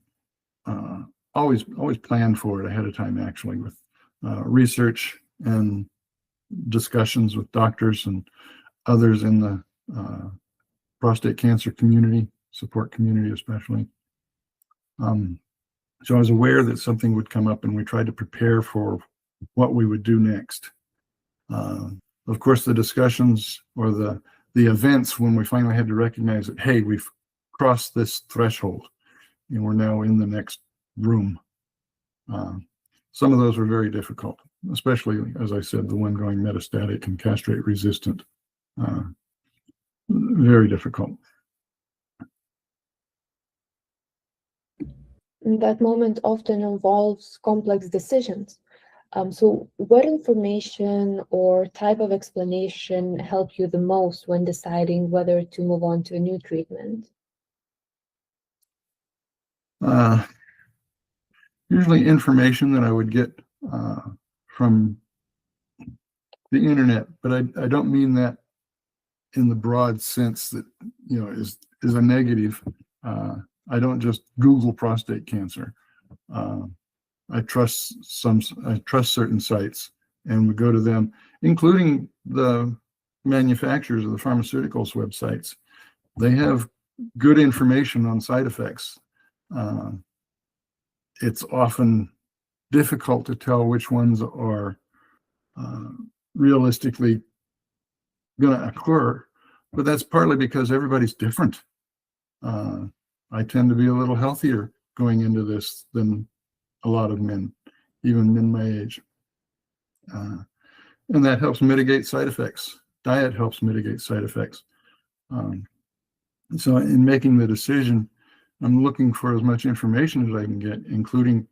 always planned for it ahead of time, actually, with research and discussions with doctors and others in the prostate cancer community, support community especially. So I was aware that something would come up, and we tried to prepare for what we would do next. Of course, the discussions or the events when we finally had to recognize that, hey, we've crossed this threshold and we're now in the next room. Some of those were very difficult, especially, as I said, the one going metastatic and castrate-resistant. Very difficult. That moment often involves complex decisions. So what information or type of explanation helped you the most when deciding whether to move on to a new treatment? Usually information that I would get from the internet, but I don't mean that in the broad sense that, is a negative. I don't just Google prostate cancer. I trust certain sites, and we go to them, including the manufacturers of the pharmaceuticals websites. They have good information on side effects. It's often difficult to tell which ones are realistically going to occur, but that's partly because everybody's different. I tend to be a little healthier going into this than a lot of men, even men my age. And that helps mitigate side effects. Diet helps mitigate side effects. So in making the decision, I'm looking for as much information as I can get, including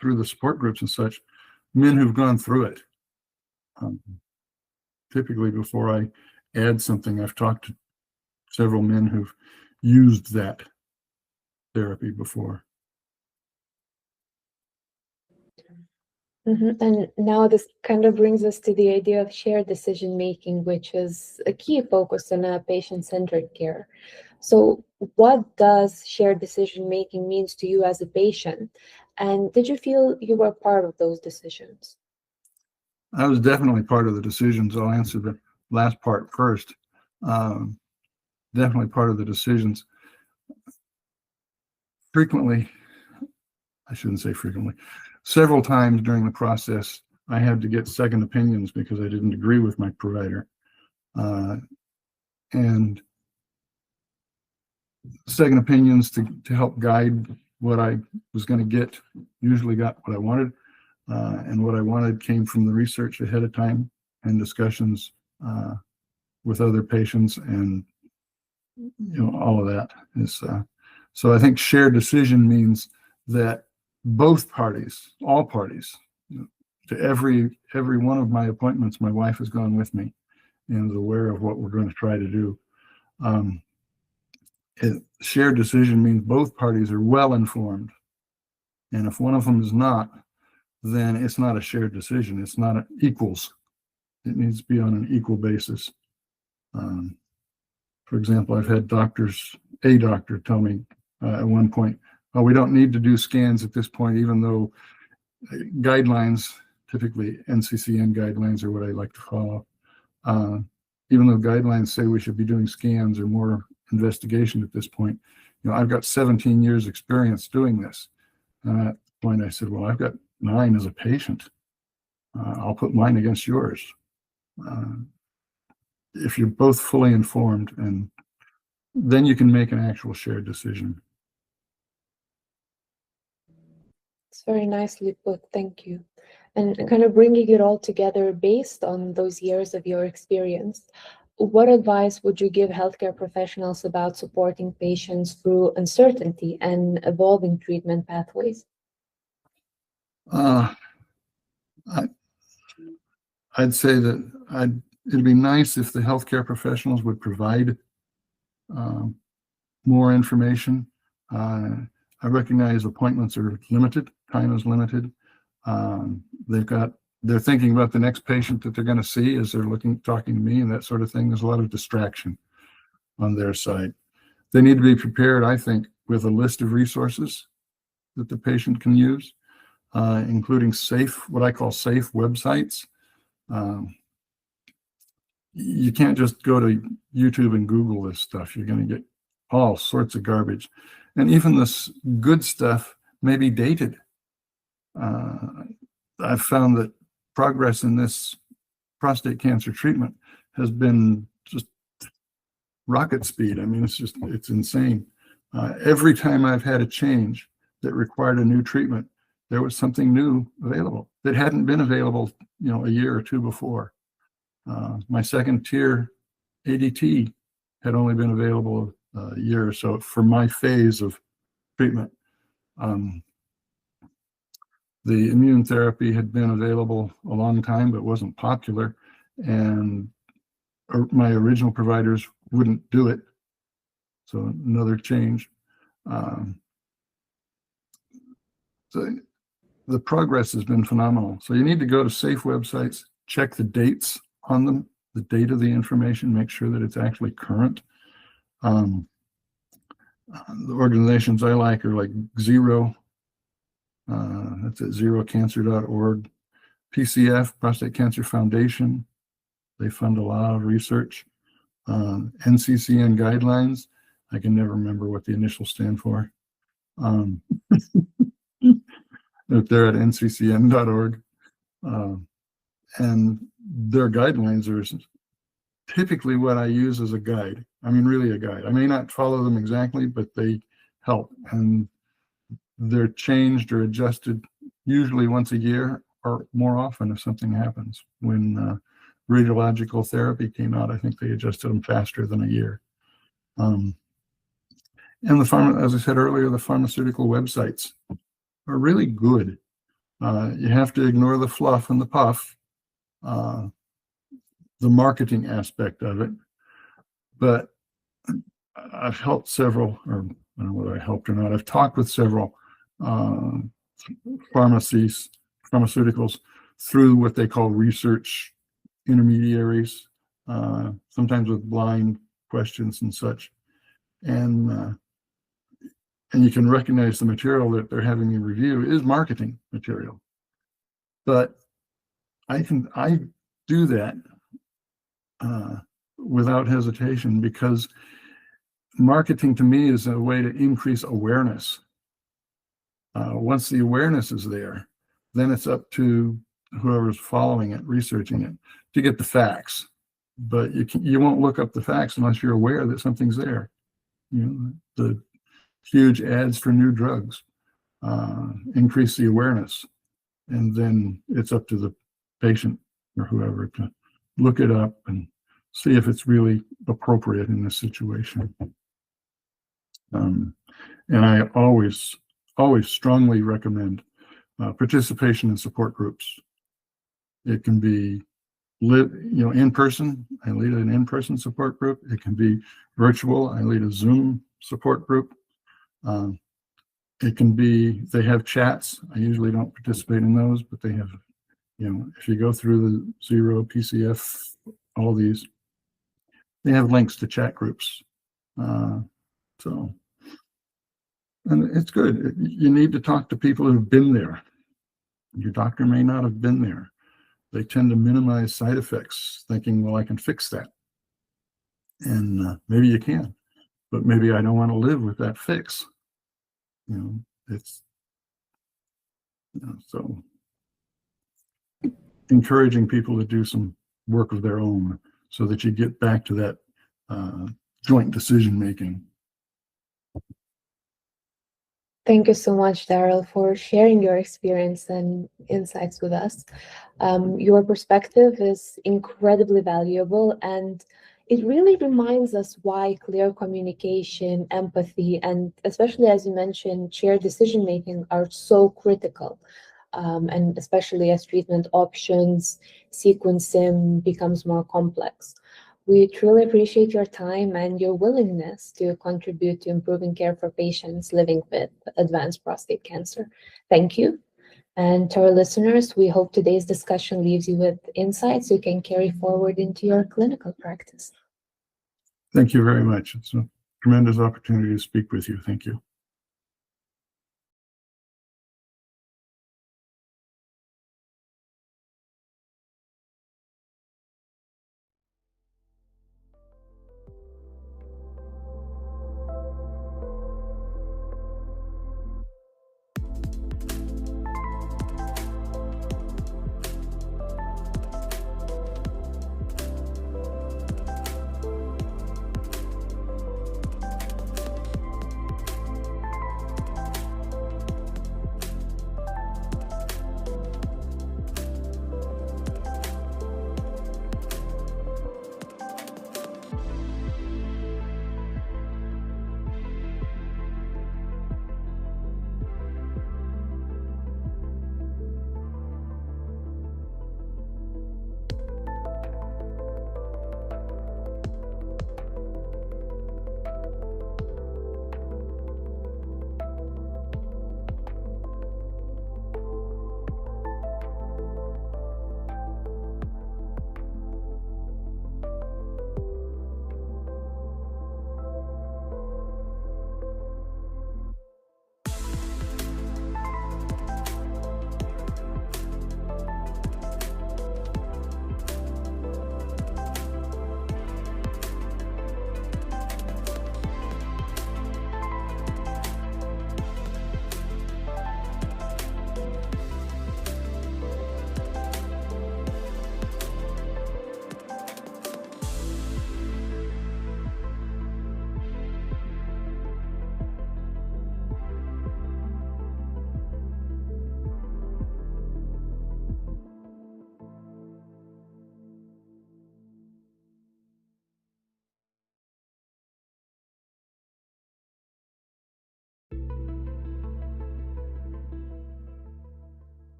through the support groups and such, men who've gone through it. Typically, before I add something, I've talked to several men who've used that therapy before. And now this kind of brings us to the idea of shared decision making, which is a key focus in a patient-centered care. So what does shared decision making means to you as a patient? And did you feel you were part of those decisions? I was definitely part of the decisions. I'll answer the last part first. Definitely part of the decisions. Frequently, I shouldn't say frequently, several times during the process, I had to get second opinions because I didn't agree with my provider. And second opinions to help guide what I was going to get, usually got what I wanted. And what I wanted came from the research ahead of time and discussions with other patients, and all of that is. So I think shared decision means that both parties, all parties, to every one of my appointments, my wife has gone with me and is aware of what we're going to try to do. Shared decision means both parties are well informed, and if one of them is not, then it's not a shared decision. It's not equals. It needs to be on an equal basis. For example, I've had a doctor tell me at one point, "Oh, we don't need to do scans at this point," even though guidelines, typically NCCN guidelines are what I like to follow. Even though guidelines say we should be doing scans or more investigation at this point, I've got 17 years experience doing this. And at that point I said, well, I've got 9 as a patient. I'll put mine against yours. If you're both fully informed, and then you can make an actual shared decision. It's very nicely put, thank you. And kind of bringing it all together based on those years of your experience, what advice would you give healthcare professionals about supporting patients through uncertainty and evolving treatment pathways? I'd say that it'd be nice if the healthcare professionals would provide more information. I recognize appointments are limited, time is limited. They're thinking about the next patient that they're going to see as they're talking to me and that sort of thing. There's a lot of distraction on their side. They need to be prepared, I think, with a list of resources that the patient can use, including what I call safe websites. you can't just go to YouTube and Google this stuff. You're going to get all sorts of garbage. And even this good stuff may be dated. I've found that progress in this prostate cancer treatment has been just rocket speed. I mean, it's insane. Every time I've had a change that required a new treatment, there was something new available that hadn't been available, a year or two before. My second tier ADT had only been available a year or so for my phase of treatment. The immune therapy had been available a long time, but wasn't popular, and my original providers wouldn't do it. So another change. So the progress has been phenomenal. So you need to go to safe websites, check the dates on them, the date of the information, make sure that it's actually current. The organizations I like are like Zero, that's at zerocancer.org, PCF, Prostate Cancer Foundation, they fund a lot of research. NCCN guidelines, I can never remember what the initials stand for. They're at nccn.org. And their guidelines are typically what I use as a guide. I mean, really a guide. I may not follow them exactly, but they help. And they're changed or adjusted usually once a year or more often if something happens. When radiological therapy came out, I think they adjusted them faster than a year. And as I said earlier, the pharmaceutical websites are really good. You have to ignore the fluff and the puff, the marketing aspect of it. But I've helped several, or I don't know whether I helped or not, I've talked with several pharmaceuticals through what they call research intermediaries, sometimes with blind questions and such. And you can recognize the material that they're having you review is marketing material. But I do that without hesitation, because marketing to me is a way to increase awareness. Once the awareness is there, then it's up to whoever's following it, researching it, to get the facts. But you won't look up the facts unless you're aware that something's there. The huge ads for new drugs increase the awareness, and then it's up to the patient or whoever to look it up and see if it's really appropriate in this situation. And I always strongly recommend participation in support groups. It can be in person. I lead an in-person support group. It can be virtual. I lead a Zoom support group. It can be, they have chats. I usually don't participate in those, but they have, if you go through the Zero, PCF, all these, they have links to chat groups. And it's good. You need to talk to people who've been there. Your doctor may not have been there. They tend to minimize side effects, thinking, well, I can fix that. And maybe you can, but maybe I don't want to live with that fix. So encouraging people to do some work of their own so that you get back to that joint decision making. Thank you so much, Daryl, for sharing your experience and insights with us. Your perspective is incredibly valuable, and it really reminds us why clear communication, empathy, and especially, as you mentioned, shared decision-making are so critical. And especially as treatment options, sequencing becomes more complex. We truly appreciate your time and your willingness to contribute to improving care for patients living with advanced prostate cancer. Thank you. And to our listeners, we hope today's discussion leaves you with insights you can carry forward into your clinical practice. Thank you very much. It's a tremendous opportunity to speak with you. Thank you.